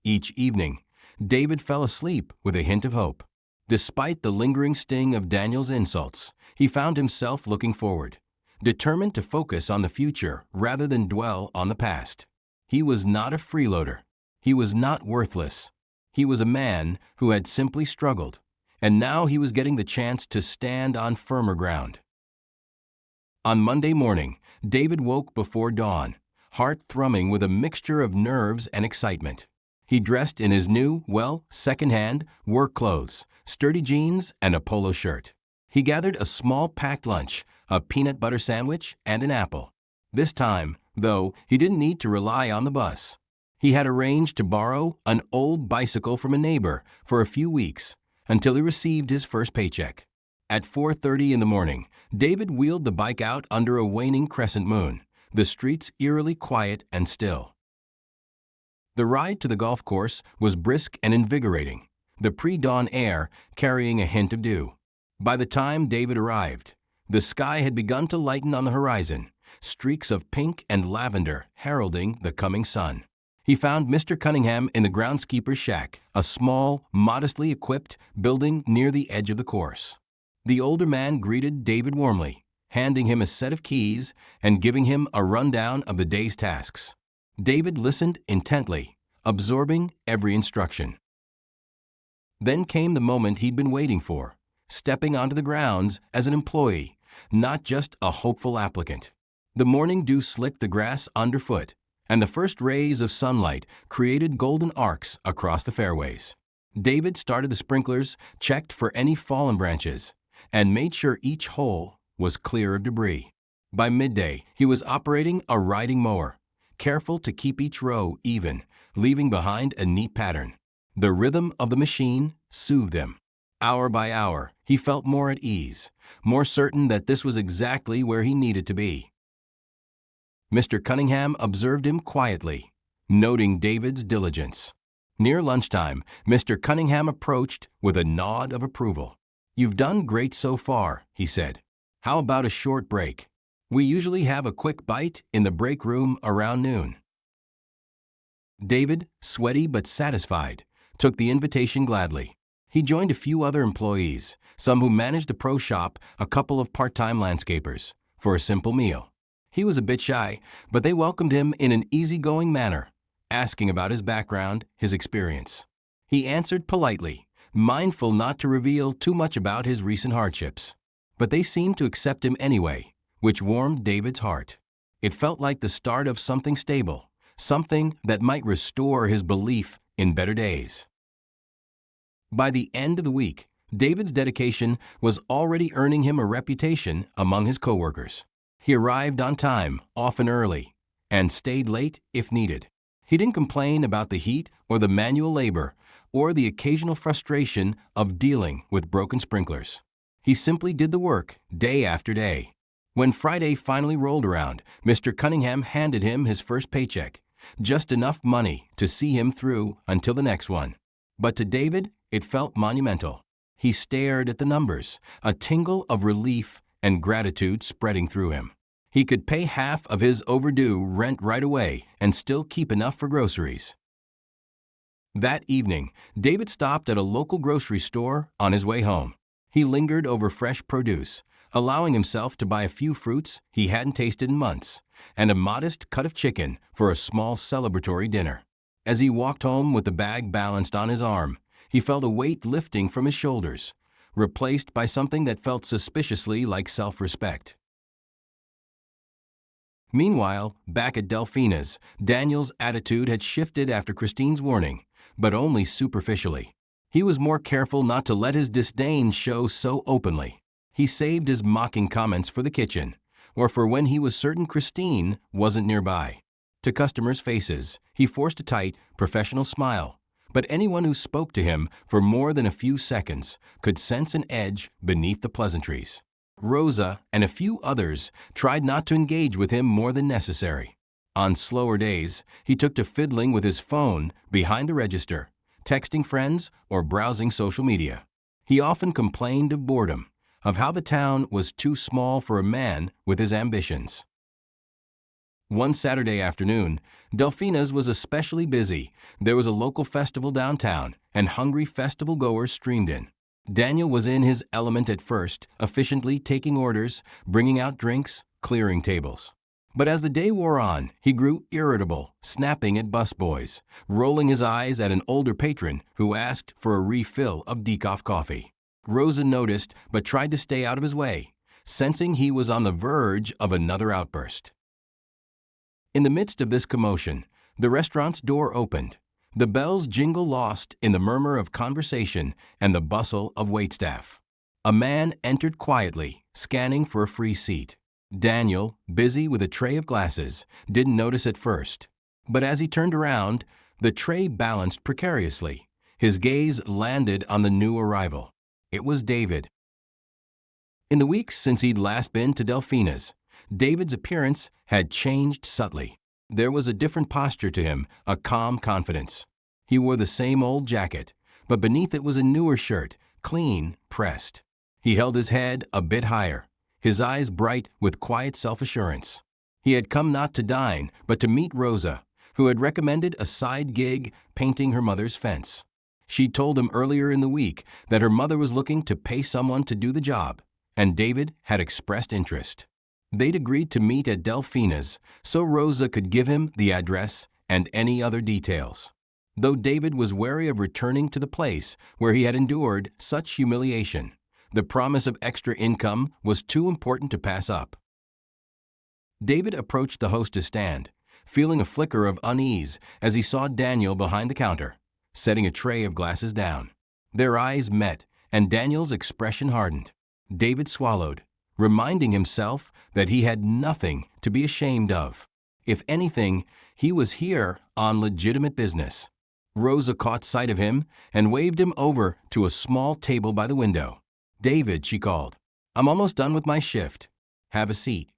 Each evening, David fell asleep with a hint of hope. Despite the lingering sting of Daniel's insults, he found himself looking forward, determined to focus on the future rather than dwell on the past. He was not a freeloader. He was not worthless. He was a man who had simply struggled, and now he was getting the chance to stand on firmer ground. On Monday morning, David woke before dawn, heart thrumming with a mixture of nerves and excitement. He dressed in his new, second-hand, work clothes, sturdy jeans, and a polo shirt. He gathered a small packed lunch, a peanut butter sandwich, and an apple. This time, though, he didn't need to rely on the bus. He had arranged to borrow an old bicycle from a neighbor for a few weeks until he received his first paycheck. At 4:30 in the morning, David wheeled the bike out under a waning crescent moon, the streets eerily quiet and still. The ride to the golf course was brisk and invigorating, the pre-dawn air carrying a hint of dew. By the time David arrived, the sky had begun to lighten on the horizon, streaks of pink and lavender heralding the coming sun. He found Mr. Cunningham in the groundskeeper's shack, a small, modestly equipped building near the edge of the course. The older man greeted David warmly, handing him a set of keys and giving him a rundown of the day's tasks. David listened intently, absorbing every instruction. Then came the moment he'd been waiting for, stepping onto the grounds as an employee, not just a hopeful applicant. The morning dew slicked the grass underfoot, and the first rays of sunlight created golden arcs across the fairways. David started the sprinklers, checked for any fallen branches, and made sure each hole was clear of debris. By midday, he was operating a riding mower, careful to keep each row even, leaving behind a neat pattern. The rhythm of the machine soothed him. Hour by hour, he felt more at ease, more certain that this was exactly where he needed to be. Mr. Cunningham observed him quietly, noting David's diligence. Near lunchtime, Mr. Cunningham approached with a nod of approval. "You've done great so far," he said. "How about a short break? We usually have a quick bite in the break room around noon." David, sweaty but satisfied, took the invitation gladly. He joined a few other employees, some who managed the pro shop, a couple of part-time landscapers, for a simple meal. He was a bit shy, but they welcomed him in an easygoing manner, asking about his background, his experience. He answered politely, mindful not to reveal too much about his recent hardships. But they seemed to accept him anyway, which warmed David's heart. It felt like the start of something stable, something that might restore his belief in better days. By the end of the week, David's dedication was already earning him a reputation among his coworkers. He arrived on time, often early, and stayed late if needed. He didn't complain about the heat or the manual labor or the occasional frustration of dealing with broken sprinklers. He simply did the work day after day. When Friday finally rolled around, Mr. Cunningham handed him his first paycheck, just enough money to see him through until the next one. But to David, it felt monumental. He stared at the numbers, a tingle of relief and gratitude spreading through him. He could pay half of his overdue rent right away and still keep enough for groceries. That evening, David stopped at a local grocery store on his way home. He lingered over fresh produce, allowing himself to buy a few fruits he hadn't tasted in months, and a modest cut of chicken for a small celebratory dinner. As he walked home with the bag balanced on his arm, he felt a weight lifting from his shoulders, replaced by something that felt suspiciously like self-respect. Meanwhile, back at Delphina's, Daniel's attitude had shifted after Christine's warning, but only superficially. He was more careful not to let his disdain show so openly. He saved his mocking comments for the kitchen, or for when he was certain Christine wasn't nearby. To customers' faces, he forced a tight, professional smile, but anyone who spoke to him for more than a few seconds could sense an edge beneath the pleasantries. Rosa and a few others tried not to engage with him more than necessary. On slower days, he took to fiddling with his phone behind the register, texting friends or browsing social media. He often complained of boredom, of how the town was too small for a man with his ambitions. One Saturday afternoon, Delphina's was especially busy. There was a local festival downtown, and hungry festival-goers streamed in. Daniel was in his element at first, efficiently taking orders, bringing out drinks, clearing tables. But as the day wore on, he grew irritable, snapping at busboys, rolling his eyes at an older patron who asked for a refill of decaf coffee. Rosa noticed but tried to stay out of his way, sensing he was on the verge of another outburst. In the midst of this commotion, the restaurant's door opened. The bells jingle lost in the murmur of conversation and the bustle of waitstaff. A man entered quietly, scanning for a free seat. Daniel, busy with a tray of glasses, didn't notice at first. But as he turned around, the tray balanced precariously. His gaze landed on the new arrival. It was David. In the weeks since he'd last been to Delfina's, David's appearance had changed subtly. There was a different posture to him, a calm confidence. He wore the same old jacket, but beneath it was a newer shirt, clean, pressed. He held his head a bit higher, his eyes bright with quiet self-assurance. He had come not to dine, but to meet Rosa, who had recommended a side gig painting her mother's fence. She'd told him earlier in the week that her mother was looking to pay someone to do the job, and David had expressed interest. They'd agreed to meet at Delfina's so Rosa could give him the address and any other details. Though David was wary of returning to the place where he had endured such humiliation, the promise of extra income was too important to pass up. David approached the hostess stand, feeling a flicker of unease as he saw Daniel behind the counter, setting a tray of glasses down. Their eyes met, and Daniel's expression hardened. David swallowed, reminding himself that he had nothing to be ashamed of. If anything, he was here on legitimate business. Rosa caught sight of him and waved him over to a small table by the window. "David," she called, "I'm almost done with my shift. Have a seat."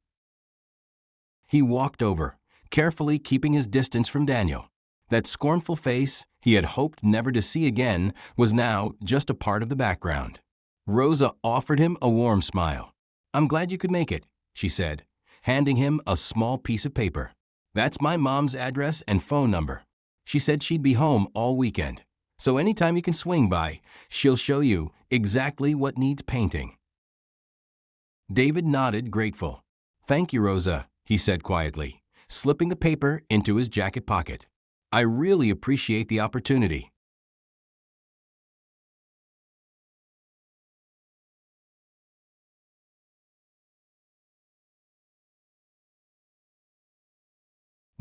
He walked over, carefully keeping his distance from Daniel. That scornful face he had hoped never to see again was now just a part of the background. Rosa offered him a warm smile. "I'm glad you could make it," she said, handing him a small piece of paper. "That's my mom's address and phone number. She said she'd be home all weekend, so anytime you can swing by, she'll show you exactly what needs painting." David nodded, grateful. "Thank you, Rosa," he said quietly, slipping the paper into his jacket pocket. "I really appreciate the opportunity."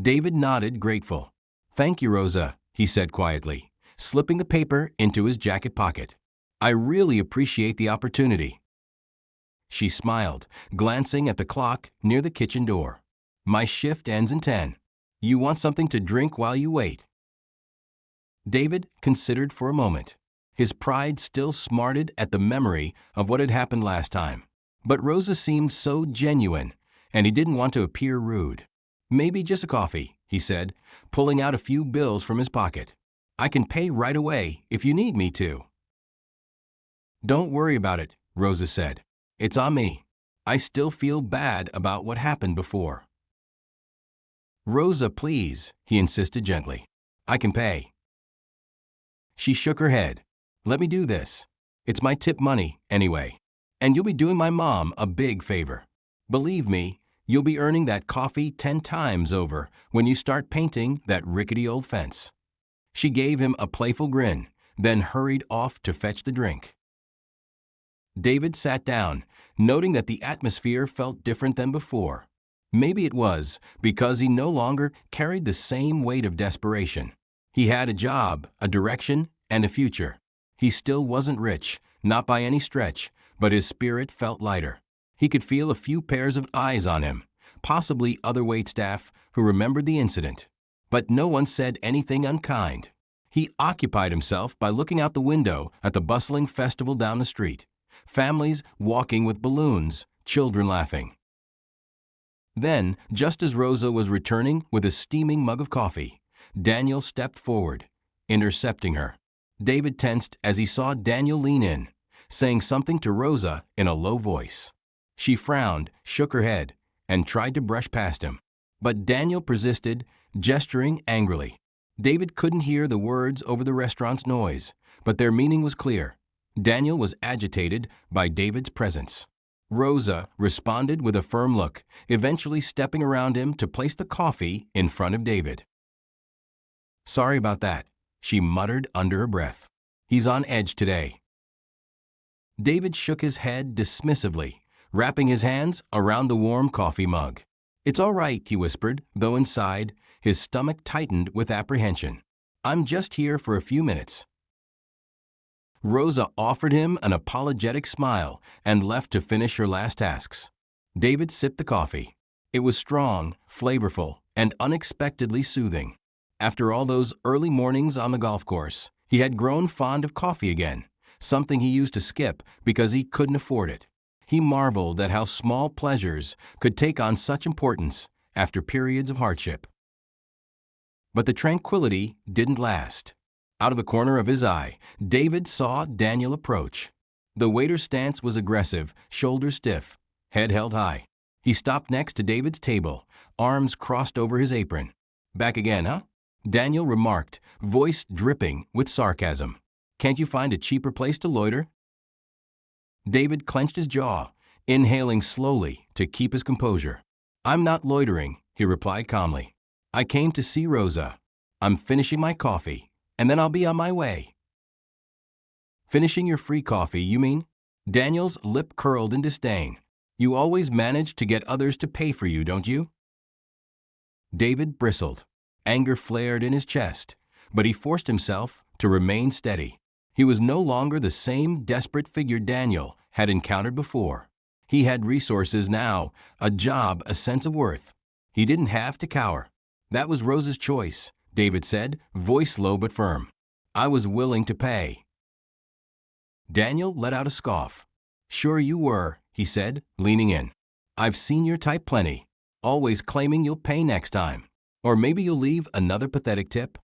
David nodded, grateful. "Thank you, Rosa," he said quietly, slipping the paper into his jacket pocket. "I really appreciate the opportunity." She smiled, glancing at the clock near the kitchen door. "My shift ends in 10. You want something to drink while you wait?" David considered for a moment. His pride still smarted at the memory of what had happened last time. But Rosa seemed so genuine, and he didn't want to appear rude. "Maybe just a coffee," he said, pulling out a few bills from his pocket. "I can pay right away if you need me to." "Don't worry about it," Rosa said. "It's on me. I still feel bad about what happened before." "Rosa, please," he insisted gently. "I can pay." She shook her head. "Let me do this. It's my tip money, anyway. And you'll be doing my mom a big favor. Believe me, you'll be earning that coffee 10 times over when you start painting that rickety old fence." She gave him a playful grin, then hurried off to fetch the drink. David sat down, noting that the atmosphere felt different than before. Maybe it was because he no longer carried the same weight of desperation. He had a job, a direction, and a future. He still wasn't rich, not by any stretch, but his spirit felt lighter. He could feel a few pairs of eyes on him, possibly other waitstaff who remembered the incident. But no one said anything unkind. He occupied himself by looking out the window at the bustling festival down the street. Families walking with balloons, children laughing. Then, just as Rosa was returning with a steaming mug of coffee, Daniel stepped forward, intercepting her. David tensed as he saw Daniel lean in, saying something to Rosa in a low voice. She frowned, shook her head, and tried to brush past him. But Daniel persisted, gesturing angrily. David couldn't hear the words over the restaurant's noise, but their meaning was clear. Daniel was agitated by David's presence. Rosa responded with a firm look, eventually stepping around him to place the coffee in front of David. "Sorry about that," she muttered under her breath. "He's on edge today." David shook his head dismissively, wrapping his hands around the warm coffee mug. "It's all right," he whispered, though inside, his stomach tightened with apprehension. "I'm just here for a few minutes." Rosa offered him an apologetic smile and left to finish her last tasks. David sipped the coffee. It was strong, flavorful, and unexpectedly soothing. After all those early mornings on the golf course, he had grown fond of coffee again, something he used to skip because he couldn't afford it. He marveled at how small pleasures could take on such importance after periods of hardship. But the tranquility didn't last. Out of the corner of his eye, David saw Daniel approach. The waiter's stance was aggressive, shoulders stiff, head held high. He stopped next to David's table, arms crossed over his apron. "Back again, huh?" Daniel remarked, voice dripping with sarcasm. "Can't you find a cheaper place to loiter?" David clenched his jaw, inhaling slowly to keep his composure. "I'm not loitering," he replied calmly. "I came to see Rosa. I'm finishing my coffee, and then I'll be on my way." "Finishing your free coffee, you mean?" Daniel's lip curled in disdain. "You always manage to get others to pay for you, don't you?" David bristled. Anger flared in his chest, but he forced himself to remain steady. He was no longer the same desperate figure Daniel had encountered before. He had resources now, a job, a sense of worth. He didn't have to cower. "That was Rosa's choice," David said, voice low but firm. "I was willing to pay." Daniel let out a scoff. "Sure you were," he said, leaning in. "I've seen your type plenty, always claiming you'll pay next time. Or maybe you'll leave another pathetic tip."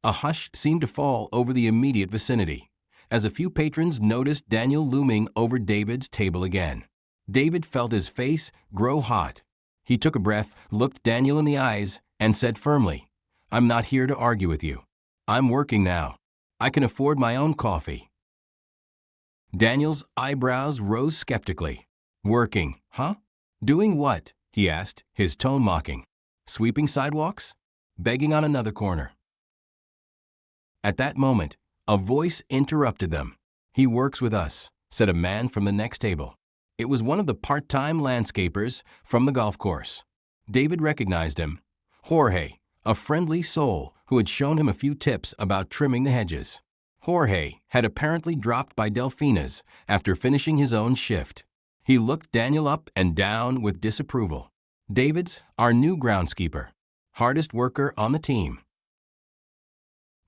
A hush seemed to fall over the immediate vicinity, as a few patrons noticed Daniel looming over David's table again. David felt his face grow hot. He took a breath, looked Daniel in the eyes, and said firmly, "I'm not here to argue with you. I'm working now. I can afford my own coffee." Daniel's eyebrows rose skeptically. "Working, huh? Doing what?" he asked, his tone mocking. "Sweeping sidewalks? Begging on another corner?" At that moment, a voice interrupted them. "He works with us," said a man from the next table. It was one of the part-time landscapers from the golf course. David recognized him. Jorge, a friendly soul who had shown him a few tips about trimming the hedges. Jorge had apparently dropped by Delfina's after finishing his own shift. He looked Daniel up and down with disapproval. "David's our new groundskeeper. Hardest worker on the team."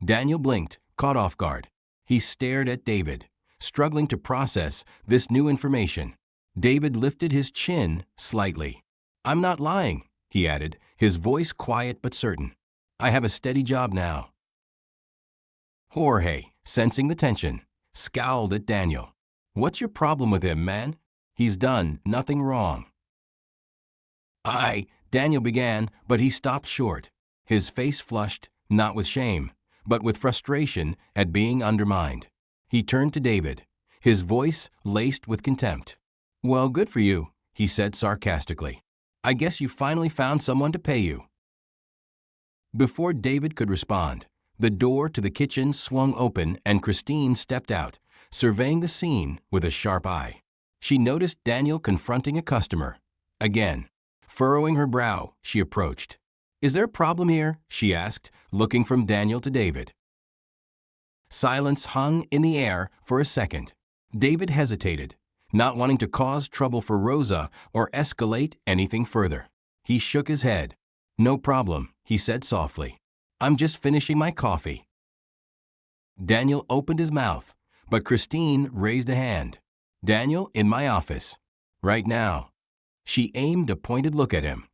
Daniel blinked, caught off guard. He stared at David, struggling to process this new information. David lifted his chin slightly. "I'm not lying," he added, his voice quiet but certain. "I have a steady job now." Jorge, sensing the tension, scowled at Daniel. "What's your problem with him, man? He's done nothing wrong." Daniel began, but he stopped short. His face flushed, not with shame, but with frustration at being undermined. He turned to David, his voice laced with contempt. "Well, good for you," he said sarcastically. "I guess you finally found someone to pay you." Before David could respond, the door to the kitchen swung open and Christine stepped out, surveying the scene with a sharp eye. She noticed Daniel confronting a customer. Again, furrowing her brow, she approached. "Is there a problem here?" she asked, looking from Daniel to David. Silence hung in the air for a second. David hesitated, not wanting to cause trouble for Rosa or escalate anything further. He shook his head. "No problem," he said softly. "I'm just finishing my coffee." Daniel opened his mouth, but Christine raised a hand. "Daniel, in my office. Right now." She aimed a pointed look at him.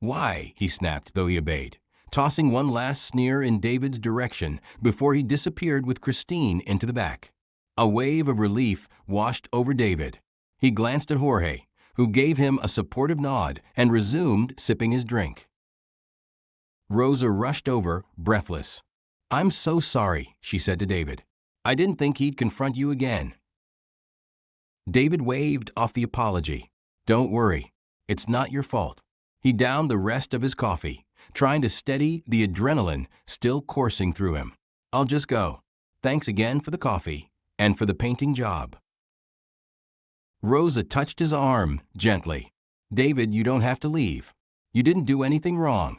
"Why?" he snapped, though he obeyed, tossing one last sneer in David's direction before he disappeared with Christine into the back. A wave of relief washed over David. He glanced at Jorge, who gave him a supportive nod and resumed sipping his drink. Rosa rushed over, breathless. "I'm so sorry," she said to David. "I didn't think he'd confront you again." David waved off the apology. Don't worry, it's not your fault. He downed the rest of his coffee, trying to steady the adrenaline still coursing through him. I'll just go. Thanks again for the coffee and for the painting job. Rosa touched his arm gently. David, you don't have to leave. You didn't do anything wrong.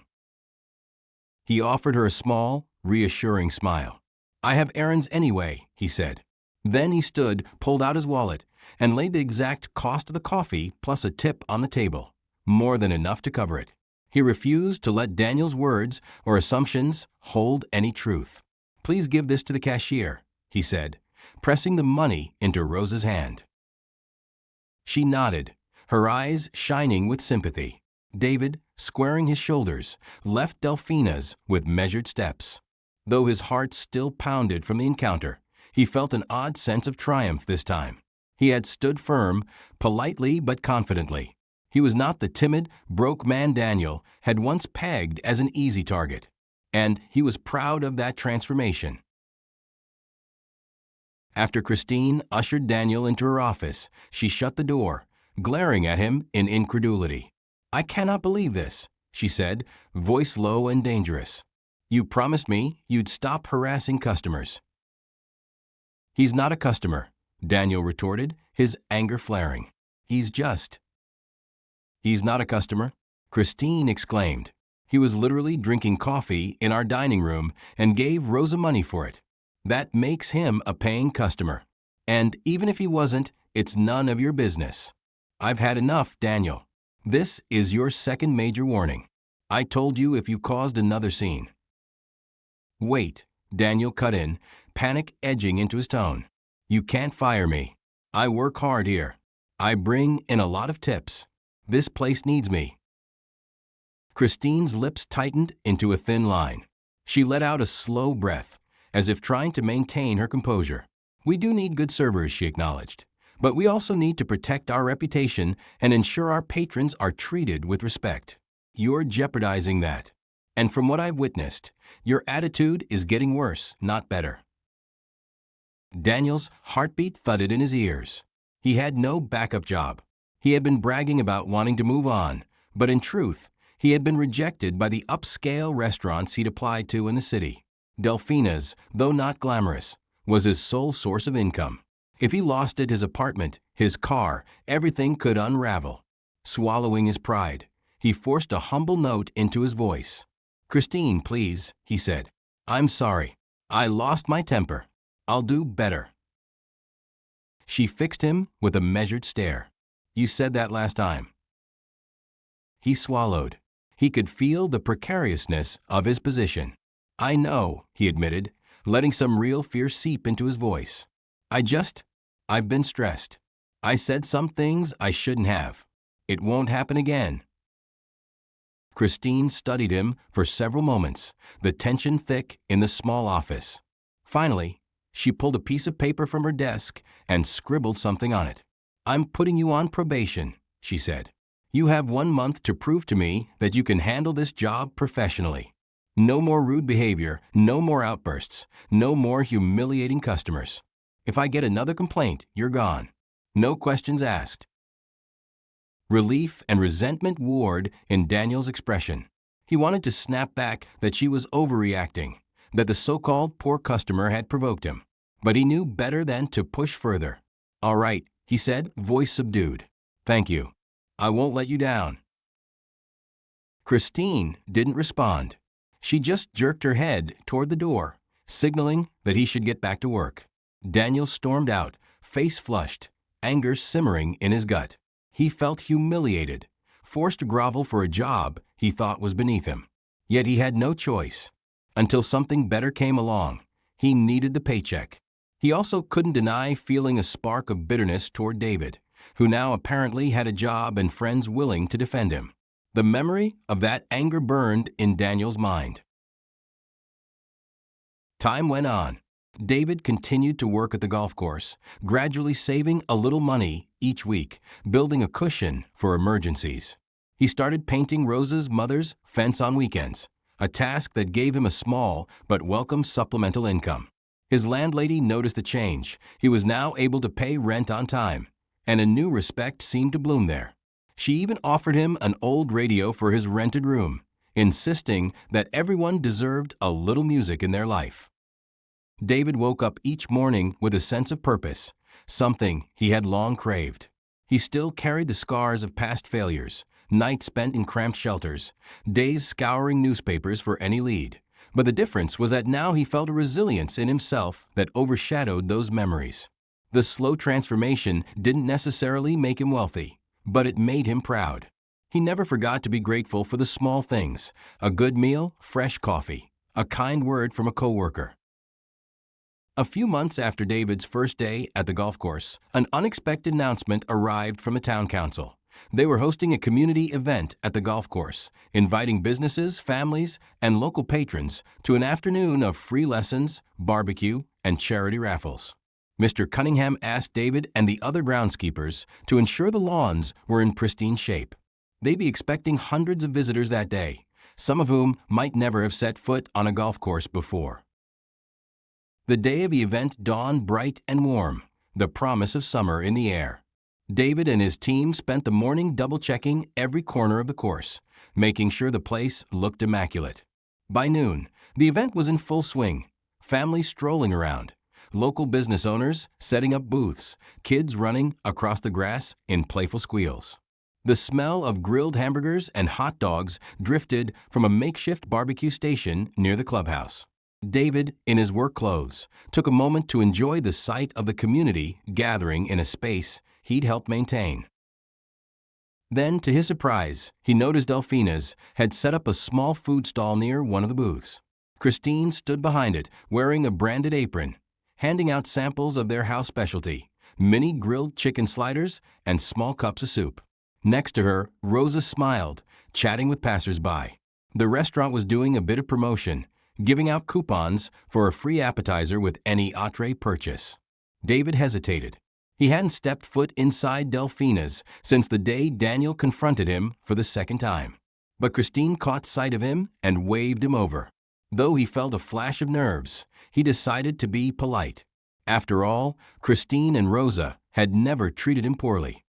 He offered her a small, reassuring smile. I have errands anyway, he said. Then he stood, pulled out his wallet, and laid the exact cost of the coffee plus a tip on the table, more than enough to cover it. He refused to let Daniel's words or assumptions hold any truth. Please give this to the cashier, he said, pressing the money into Rosa's hand. She nodded, her eyes shining with sympathy. David, squaring his shoulders, left Delfina's with measured steps. Though his heart still pounded from the encounter, he felt an odd sense of triumph this time. He had stood firm, politely but confidently. He was not the timid, broke man Daniel had once pegged as an easy target. And he was proud of that transformation. After Christine ushered Daniel into her office, she shut the door, glaring at him in incredulity. I cannot believe this, she said, voice low and dangerous. You promised me you'd stop harassing customers. He's not a customer, Daniel retorted, his anger flaring. He's not a customer, Christine exclaimed. He was literally drinking coffee in our dining room and gave Rosa money for it. That makes him a paying customer. And even if he wasn't, it's none of your business. I've had enough, Daniel. This is your second major warning. I told you if you caused another scene. Wait, Daniel cut in, panic edging into his tone. You can't fire me. I work hard here. I bring in a lot of tips. This place needs me. Christine's lips tightened into a thin line. She let out a slow breath, as if trying to maintain her composure. We do need good servers, she acknowledged, but we also need to protect our reputation and ensure our patrons are treated with respect. You're jeopardizing that. And from what I've witnessed, your attitude is getting worse, not better. Daniel's heartbeat thudded in his ears. He had no backup job. He had been bragging about wanting to move on, but in truth, he had been rejected by the upscale restaurants he'd applied to in the city. Delfina's, though not glamorous, was his sole source of income. If he lost it, his apartment, his car, everything could unravel. Swallowing his pride, he forced a humble note into his voice. Christine, please, he said. I'm sorry. I lost my temper. I'll do better. She fixed him with a measured stare. You said that last time. He swallowed. He could feel the precariousness of his position. I know, he admitted, letting some real fear seep into his voice. I've been stressed. I said some things I shouldn't have. It won't happen again. Christine studied him for several moments, the tension thick in the small office. Finally, she pulled a piece of paper from her desk and scribbled something on it. I'm putting you on probation, she said. You have 1 month to prove to me that you can handle this job professionally. No more rude behavior, no more outbursts, no more humiliating customers. If I get another complaint, you're gone. No questions asked. Relief and resentment warred in Daniel's expression. He wanted to snap back that she was overreacting, that the so-called poor customer had provoked him. But he knew better than to push further. All right, he said, voice subdued. Thank you. I won't let you down. Christine didn't respond. She just jerked her head toward the door, signaling that he should get back to work. Daniel stormed out, face flushed, anger simmering in his gut. He felt humiliated, forced to grovel for a job he thought was beneath him. Yet he had no choice. Until something better came along, he needed the paycheck. He also couldn't deny feeling a spark of bitterness toward David, who now apparently had a job and friends willing to defend him. The memory of that anger burned in Daniel's mind. Time went on. David continued to work at the golf course, gradually saving a little money each week, building a cushion for emergencies. He started painting Rosa's mother's fence on weekends, a task that gave him a small but welcome supplemental income. His landlady noticed the change. He was now able to pay rent on time, and a new respect seemed to bloom there. She even offered him an old radio for his rented room, insisting that everyone deserved a little music in their life. David woke up each morning with a sense of purpose, something he had long craved. He still carried the scars of past failures, nights spent in cramped shelters, days scouring newspapers for any lead. But the difference was that now he felt a resilience in himself that overshadowed those memories. The slow transformation didn't necessarily make him wealthy, but it made him proud. He never forgot to be grateful for the small things: a good meal, fresh coffee, a kind word from a coworker. A few months after David's first day at the golf course, an unexpected announcement arrived from the town council. They were hosting a community event at the golf course, inviting businesses, families, and local patrons to an afternoon of free lessons, barbecue, and charity raffles. Mr. Cunningham asked David and the other groundskeepers to ensure the lawns were in pristine shape. They'd be expecting hundreds of visitors that day, some of whom might never have set foot on a golf course before. The day of the event dawned bright and warm, the promise of summer in the air. David and his team spent the morning double-checking every corner of the course, making sure the place looked immaculate. By noon, the event was in full swing, families strolling around, local business owners setting up booths, kids running across the grass in playful squeals. The smell of grilled hamburgers and hot dogs drifted from a makeshift barbecue station near the clubhouse. David, in his work clothes, took a moment to enjoy the sight of the community gathering in a space he'd helped maintain. Then, to his surprise, he noticed Delphina's had set up a small food stall near one of the booths. Christine stood behind it, wearing a branded apron, handing out samples of their house specialty: mini grilled chicken sliders and small cups of soup. Next to her, Rosa smiled, chatting with passers-by. The restaurant was doing a bit of promotion, giving out coupons for a free appetizer with any entree purchase. David hesitated. He hadn't stepped foot inside Delphina's since the day Daniel confronted him for the second time. But Christine caught sight of him and waved him over. Though he felt a flash of nerves, he decided to be polite. After all, Christine and Rosa had never treated him poorly.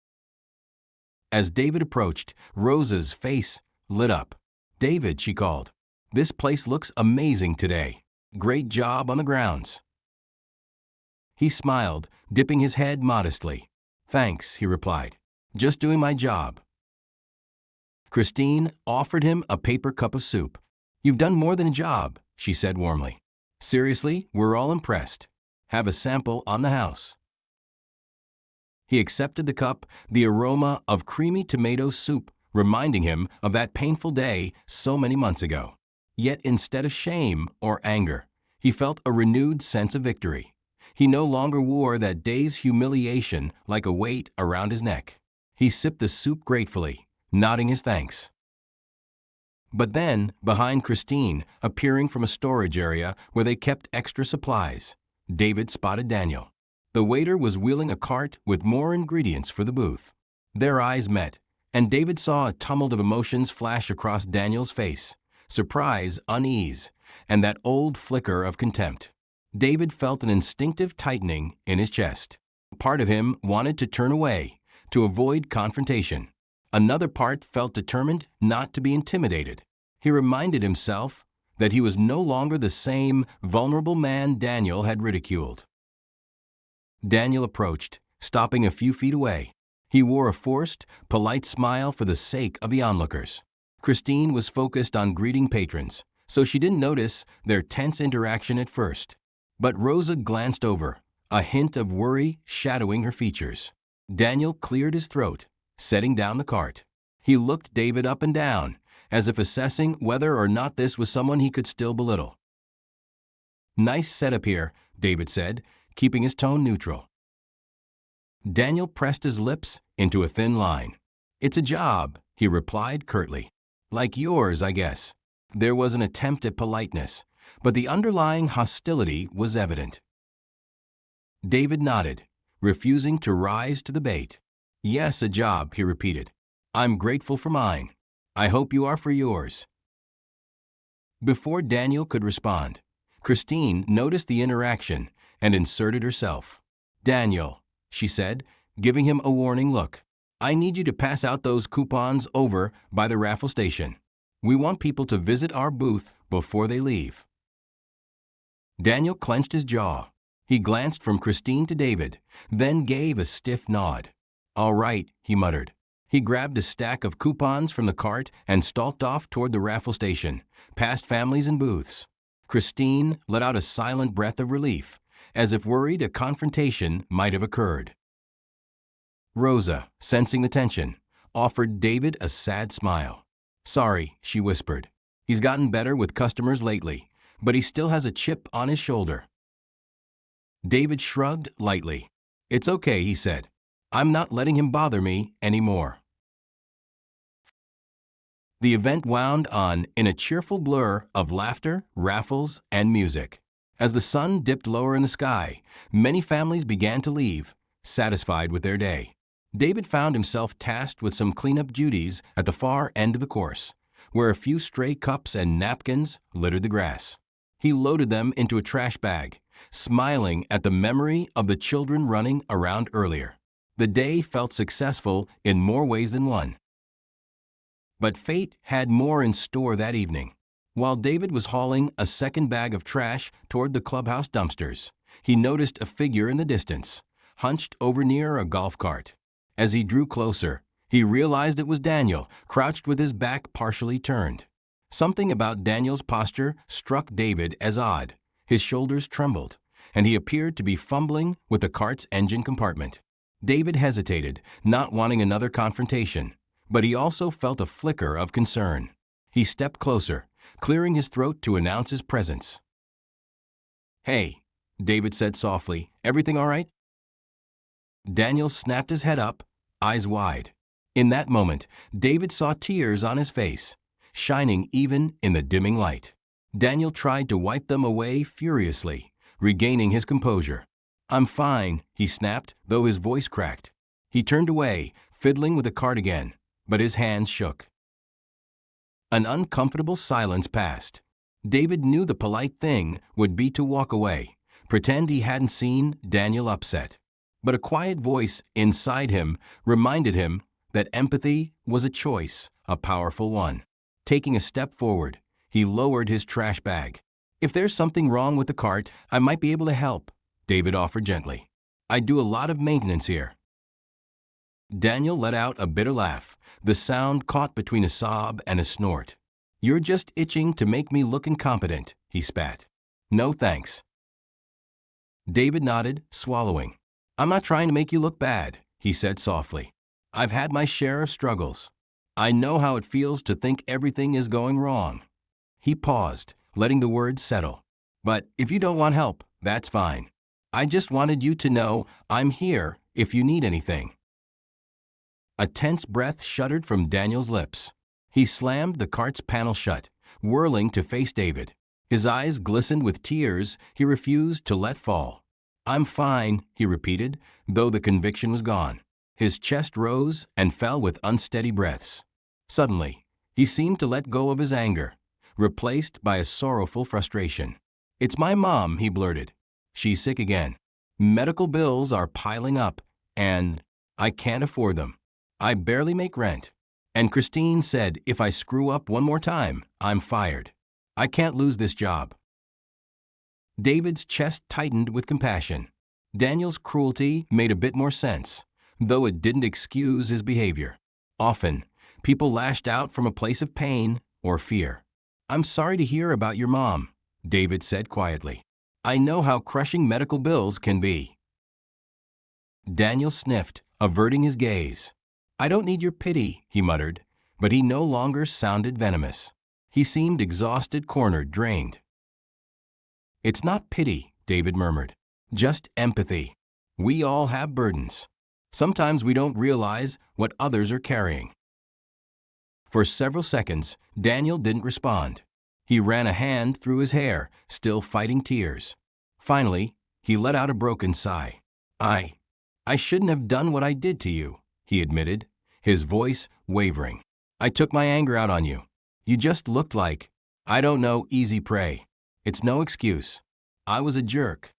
As David approached, Rosa's face lit up. "David," she called, "this place looks amazing today. Great job on the grounds." He smiled, dipping his head modestly. "Thanks," he replied. "Just doing my job." Christine offered him a paper cup of soup. "You've done more than a job," she said warmly. "Seriously, we're all impressed. Have a sample on the house." He accepted the cup, the aroma of creamy tomato soup reminding him of that painful day so many months ago. Yet instead of shame or anger, he felt a renewed sense of victory. He no longer wore that day's humiliation like a weight around his neck. He sipped the soup gratefully, nodding his thanks. But then, behind Christine, appearing from a storage area where they kept extra supplies, David spotted Daniel. The waiter was wheeling a cart with more ingredients for the booth. Their eyes met, and David saw a tumult of emotions flash across Daniel's face: surprise, unease, and that old flicker of contempt. David felt an instinctive tightening in his chest. Part of him wanted to turn away, to avoid confrontation. Another part felt determined not to be intimidated. He reminded himself that he was no longer the same vulnerable man Daniel had ridiculed. Daniel approached, stopping a few feet away. He wore a forced, polite smile for the sake of the onlookers. Christine was focused on greeting patrons, so she didn't notice their tense interaction at first. But Rosa glanced over, a hint of worry shadowing her features. Daniel cleared his throat, setting down the cart. He looked David up and down, as if assessing whether or not this was someone he could still belittle. "Nice setup here," David said, keeping his tone neutral. Daniel pressed his lips into a thin line. "It's a job," he replied curtly. "Like yours, I guess." There was an attempt at politeness, but the underlying hostility was evident. David nodded, refusing to rise to the bait. "Yes, a job," he repeated. "I'm grateful for mine. I hope you are for yours." Before Daniel could respond, Christine noticed the interaction and inserted herself. "Daniel," she said, giving him a warning look. I need you to pass out those coupons over by the raffle station. We want people to visit our booth before they leave. Daniel clenched his jaw. He glanced from Christine to David, then gave a stiff nod. All right, he muttered. He grabbed a stack of coupons from the cart and stalked off toward the raffle station, past families and booths. Christine let out a silent breath of relief, as if worried a confrontation might have occurred. Rosa, sensing the tension, offered David a sad smile. Sorry, she whispered. He's gotten better with customers lately, but he still has a chip on his shoulder. David shrugged lightly. It's okay, he said. I'm not letting him bother me anymore. The event wound on in a cheerful blur of laughter, raffles, and music. As the sun dipped lower in the sky, many families began to leave, satisfied with their day. David found himself tasked with some cleanup duties at the far end of the course, where a few stray cups and napkins littered the grass. He loaded them into a trash bag, smiling at the memory of the children running around earlier. The day felt successful in more ways than one. But fate had more in store that evening. While David was hauling a second bag of trash toward the clubhouse dumpsters, he noticed a figure in the distance, hunched over near a golf cart. As he drew closer, he realized it was Daniel, crouched with his back partially turned. Something about Daniel's posture struck David as odd. His shoulders trembled, and he appeared to be fumbling with the cart's engine compartment. David hesitated, not wanting another confrontation, but he also felt a flicker of concern. He stepped closer, clearing his throat to announce his presence. Hey, David said softly, everything all right? Daniel snapped his head up, eyes wide. In that moment, David saw tears on his face, shining even in the dimming light. Daniel tried to wipe them away furiously, regaining his composure. I'm fine, he snapped, though his voice cracked. He turned away, fiddling with the cart again, but his hands shook. An uncomfortable silence passed. David knew the polite thing would be to walk away, pretend he hadn't seen Daniel upset. But a quiet voice inside him reminded him that empathy was a choice, a powerful one. Taking a step forward, he lowered his trash bag. If there's something wrong with the cart, I might be able to help, David offered gently. I do a lot of maintenance here. Daniel let out a bitter laugh, the sound caught between a sob and a snort. You're just itching to make me look incompetent, he spat. No thanks. David nodded, swallowing. I'm not trying to make you look bad, he said softly. I've had my share of struggles. I know how it feels to think everything is going wrong. He paused, letting the words settle. But if you don't want help, that's fine. I just wanted you to know I'm here if you need anything. A tense breath shuddered from Daniel's lips. He slammed the cart's panel shut, whirling to face David. His eyes glistened with tears he refused to let fall. I'm fine, he repeated, though the conviction was gone. His chest rose and fell with unsteady breaths. Suddenly, he seemed to let go of his anger, replaced by a sorrowful frustration. It's my mom, he blurted. She's sick again. Medical bills are piling up, and I can't afford them. I barely make rent. And Christine said if I screw up one more time, I'm fired. I can't lose this job. David's chest tightened with compassion. Daniel's cruelty made a bit more sense, though it didn't excuse his behavior. Often, people lashed out from a place of pain or fear. I'm sorry to hear about your mom, David said quietly. I know how crushing medical bills can be. Daniel sniffed, averting his gaze. I don't need your pity, he muttered, but he no longer sounded venomous. He seemed exhausted, cornered, drained. It's not pity, David murmured. Just empathy. We all have burdens. Sometimes we don't realize what others are carrying. For several seconds, Daniel didn't respond. He ran a hand through his hair, still fighting tears. Finally, he let out a broken sigh. I shouldn't have done what I did to you, he admitted, his voice wavering. I took my anger out on you. You just looked like, I don't know, easy prey. It's no excuse. I was a jerk.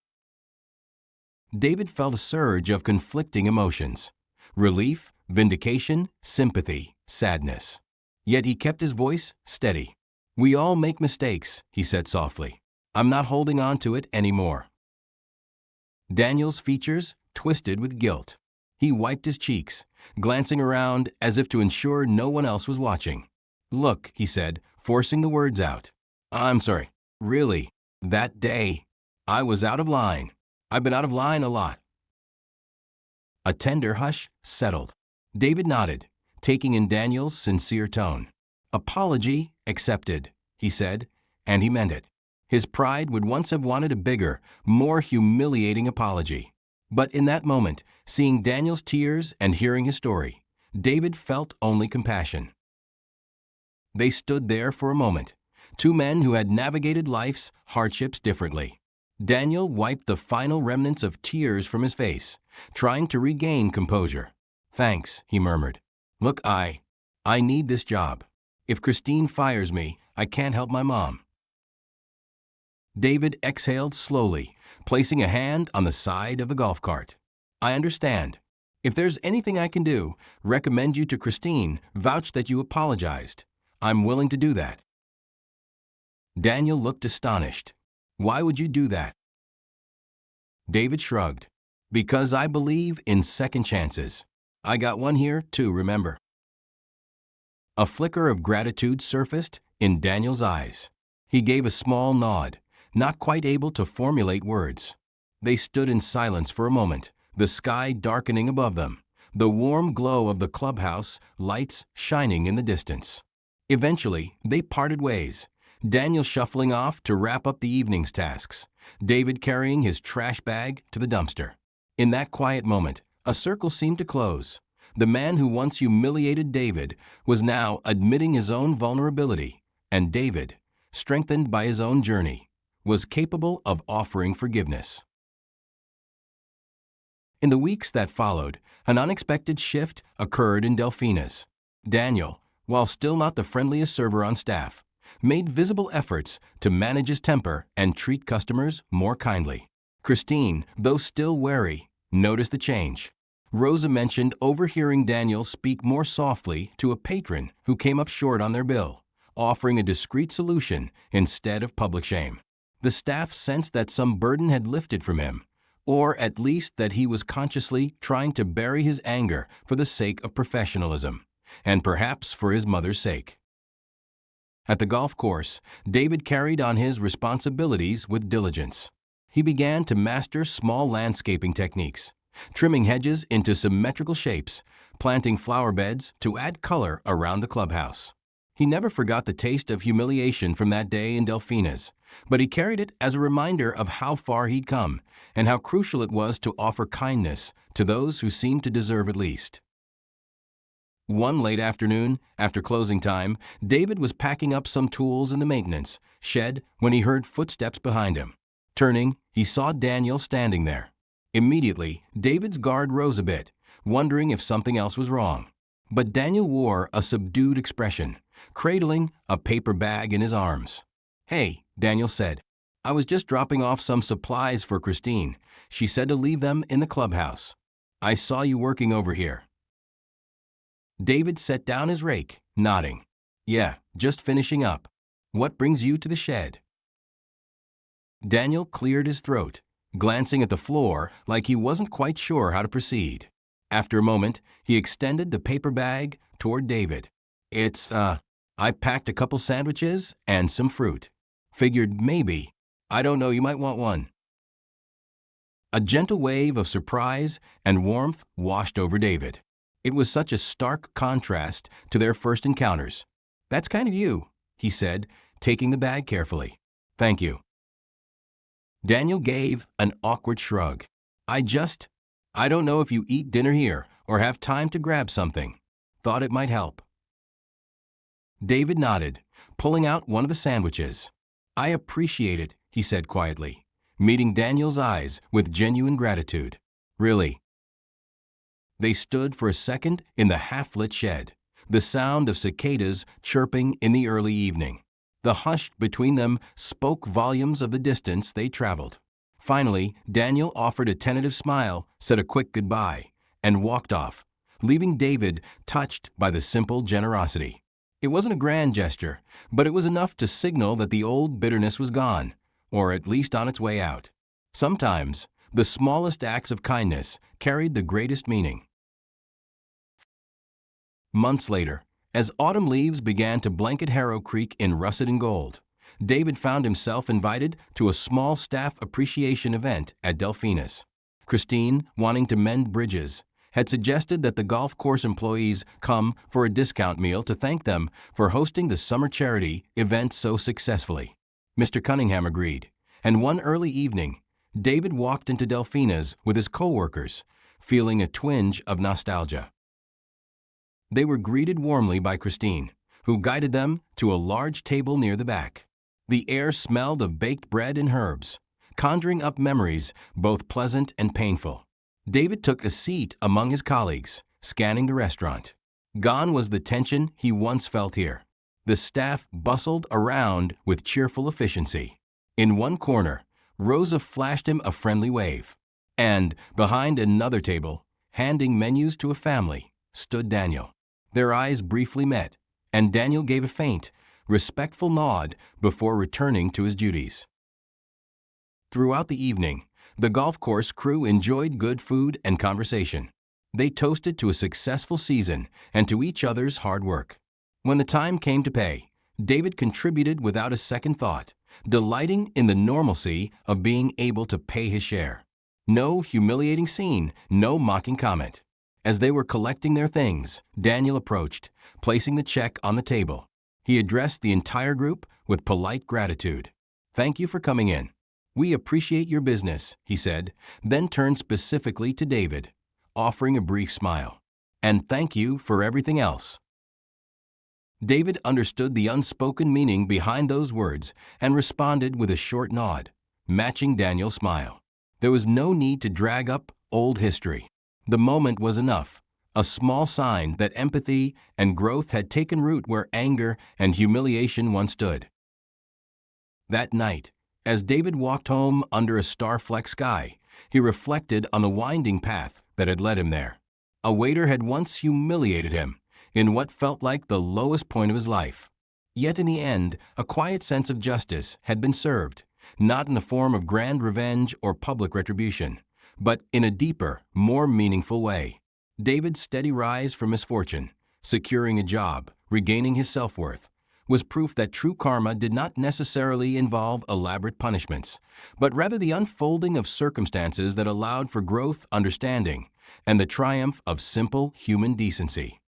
David felt a surge of conflicting emotions: relief, vindication, sympathy, sadness. Yet he kept his voice steady. "We all make mistakes," he said softly. "I'm not holding on to it anymore." Daniel's features twisted with guilt. He wiped his cheeks, glancing around as if to ensure no one else was watching. "Look," he said, forcing the words out. "I'm sorry. Really, that day, I was out of line. I've been out of line a lot." A tender hush settled. David nodded, taking in Daniel's sincere tone. "Apology accepted," he said, and he meant it. His pride would once have wanted a bigger, more humiliating apology. But in that moment, seeing Daniel's tears and hearing his story, David felt only compassion. They stood there for a moment, two men who had navigated life's hardships differently. Daniel wiped the final remnants of tears from his face, trying to regain composure. "Thanks," he murmured. "Look, I need this job. If Christine fires me, I can't help my mom." David exhaled slowly, placing a hand on the side of the golf cart. "I understand. If there's anything I can do, recommend you to Christine, vouch that you apologized. I'm willing to do that." Daniel looked astonished. "Why would you do that?" David shrugged. "Because I believe in second chances. I got one here, too, remember." A flicker of gratitude surfaced in Daniel's eyes. He gave a small nod, not quite able to formulate words. They stood in silence for a moment, the sky darkening above them, the warm glow of the clubhouse lights shining in the distance. Eventually, they parted ways, Daniel shuffling off to wrap up the evening's tasks, David carrying his trash bag to the dumpster. In that quiet moment, a circle seemed to close. The man who once humiliated David was now admitting his own vulnerability, and David, strengthened by his own journey, was capable of offering forgiveness. In the weeks that followed, an unexpected shift occurred in Delphina's. Daniel, while still not the friendliest server on staff, made visible efforts to manage his temper and treat customers more kindly. Christine, though still wary, noticed the change. Rosa mentioned overhearing Daniel speak more softly to a patron who came up short on their bill, offering a discreet solution instead of public shame. The staff sensed that some burden had lifted from him, or at least that he was consciously trying to bury his anger for the sake of professionalism, and perhaps for his mother's sake. At the golf course, David carried on his responsibilities with diligence. He began to master small landscaping techniques, trimming hedges into symmetrical shapes, planting flower beds to add color around the clubhouse. He never forgot the taste of humiliation from that day in Delphina's, but he carried it as a reminder of how far he'd come and how crucial it was to offer kindness to those who seemed to deserve it least. One late afternoon, after closing time, David was packing up some tools in the maintenance shed when he heard footsteps behind him. Turning, he saw Daniel standing there. Immediately, David's guard rose a bit, wondering if something else was wrong. But Daniel wore a subdued expression, cradling a paper bag in his arms. "Hey," Daniel said. "I was just dropping off some supplies for Christine. She said to leave them in the clubhouse. I saw you working over here." David set down his rake, nodding. "Yeah, just finishing up. What brings you to the shed?" Daniel cleared his throat, glancing at the floor like he wasn't quite sure how to proceed. After a moment, he extended the paper bag toward David. I packed a couple sandwiches and some fruit. Figured maybe, I don't know, you might want one." A gentle wave of surprise and warmth washed over David. It was such a stark contrast to their first encounters. "That's kind of you," he said, taking the bag carefully. "Thank you." Daniel gave an awkward shrug. I don't know if you eat dinner here or have time to grab something. Thought it might help." David nodded, pulling out one of the sandwiches. "I appreciate it," he said quietly, meeting Daniel's eyes with genuine gratitude. "Really." They stood for a second in the half-lit shed, the sound of cicadas chirping in the early evening. The hush between them spoke volumes of the distance they traveled. Finally, Daniel offered a tentative smile, said a quick goodbye, and walked off, leaving David touched by the simple generosity. It wasn't a grand gesture, but it was enough to signal that the old bitterness was gone, or at least on its way out. Sometimes, the smallest acts of kindness carried the greatest meaning. Months later, as autumn leaves began to blanket Harrow Creek in russet and gold, David found himself invited to a small staff appreciation event at Delphinus. Christine, wanting to mend bridges, had suggested that the golf course employees come for a discount meal to thank them for hosting the summer charity event so successfully. Mr. Cunningham agreed, and one early evening, David walked into Delphina's with his co-workers, feeling a twinge of nostalgia. They were greeted warmly by Christine, who guided them to a large table near the back. The air smelled of baked bread and herbs, conjuring up memories both pleasant and painful. David took a seat among his colleagues, scanning the restaurant. Gone was the tension he once felt here. The staff bustled around with cheerful efficiency. In one corner, Rosa flashed him a friendly wave. And, behind another table, handing menus to a family, stood Daniel. Their eyes briefly met, and Daniel gave a faint, respectful nod before returning to his duties. Throughout the evening, the golf course crew enjoyed good food and conversation. They toasted to a successful season and to each other's hard work. When the time came to pay, David contributed without a second thought, delighting in the normalcy of being able to pay his share. No humiliating scene, no mocking comment. As they were collecting their things, Daniel approached, placing the check on the table. He addressed the entire group with polite gratitude. "Thank you for coming in. We appreciate your business," he said, then turned specifically to David, offering a brief smile. "And thank you for everything else." David understood the unspoken meaning behind those words and responded with a short nod, matching Daniel's smile. There was no need to drag up old history. The moment was enough, a small sign that empathy and growth had taken root where anger and humiliation once stood. That night, as David walked home under a star-flecked sky, he reflected on the winding path that had led him there. A waiter had once humiliated him in what felt like the lowest point of his life. Yet in the end, a quiet sense of justice had been served, not in the form of grand revenge or public retribution, but in a deeper, more meaningful way. David's steady rise from misfortune, securing a job, regaining his self-worth, was proof that true karma did not necessarily involve elaborate punishments, but rather the unfolding of circumstances that allowed for growth, understanding, and the triumph of simple human decency.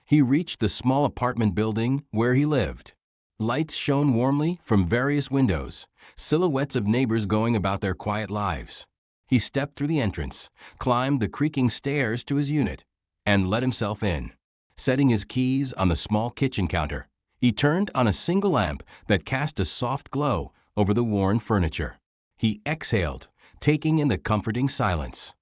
He reached the small apartment building where he lived. Lights shone warmly from various windows, silhouettes of neighbors going about their quiet lives. He stepped through the entrance, climbed the creaking stairs to his unit, and let himself in. Setting his keys on the small kitchen counter, he turned on a single lamp that cast a soft glow over the worn furniture. He exhaled, taking in the comforting silence.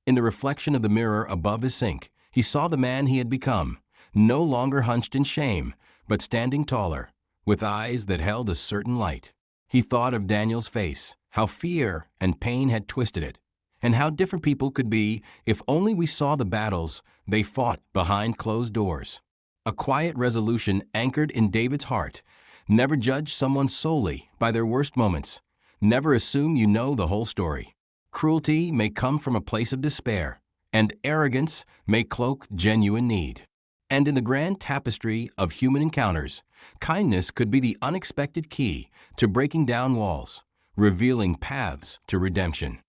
In the reflection of the mirror above his sink, he saw the man he had become, no longer hunched in shame, but standing taller, with eyes that held a certain light. He thought of Daniel's face, how fear and pain had twisted it, and how different people could be if only we saw the battles they fought behind closed doors. A quiet resolution anchored in David's heart: never judge someone solely by their worst moments. Never assume you know the whole story. Cruelty may come from a place of despair, and arrogance may cloak genuine need. And in the grand tapestry of human encounters, kindness could be the unexpected key to breaking down walls, revealing paths to redemption.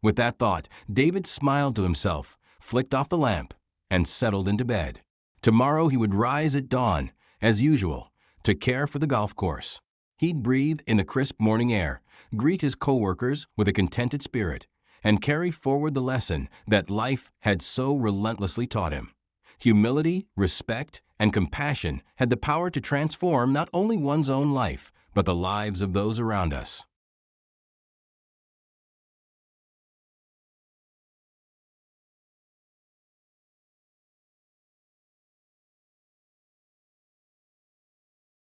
With that thought, David smiled to himself, flicked off the lamp, and settled into bed. Tomorrow he would rise at dawn, as usual, to care for the golf course. He'd breathe in the crisp morning air, greet his coworkers with a contented spirit, and carry forward the lesson that life had so relentlessly taught him. Humility, respect, and compassion had the power to transform not only one's own life, but the lives of those around us.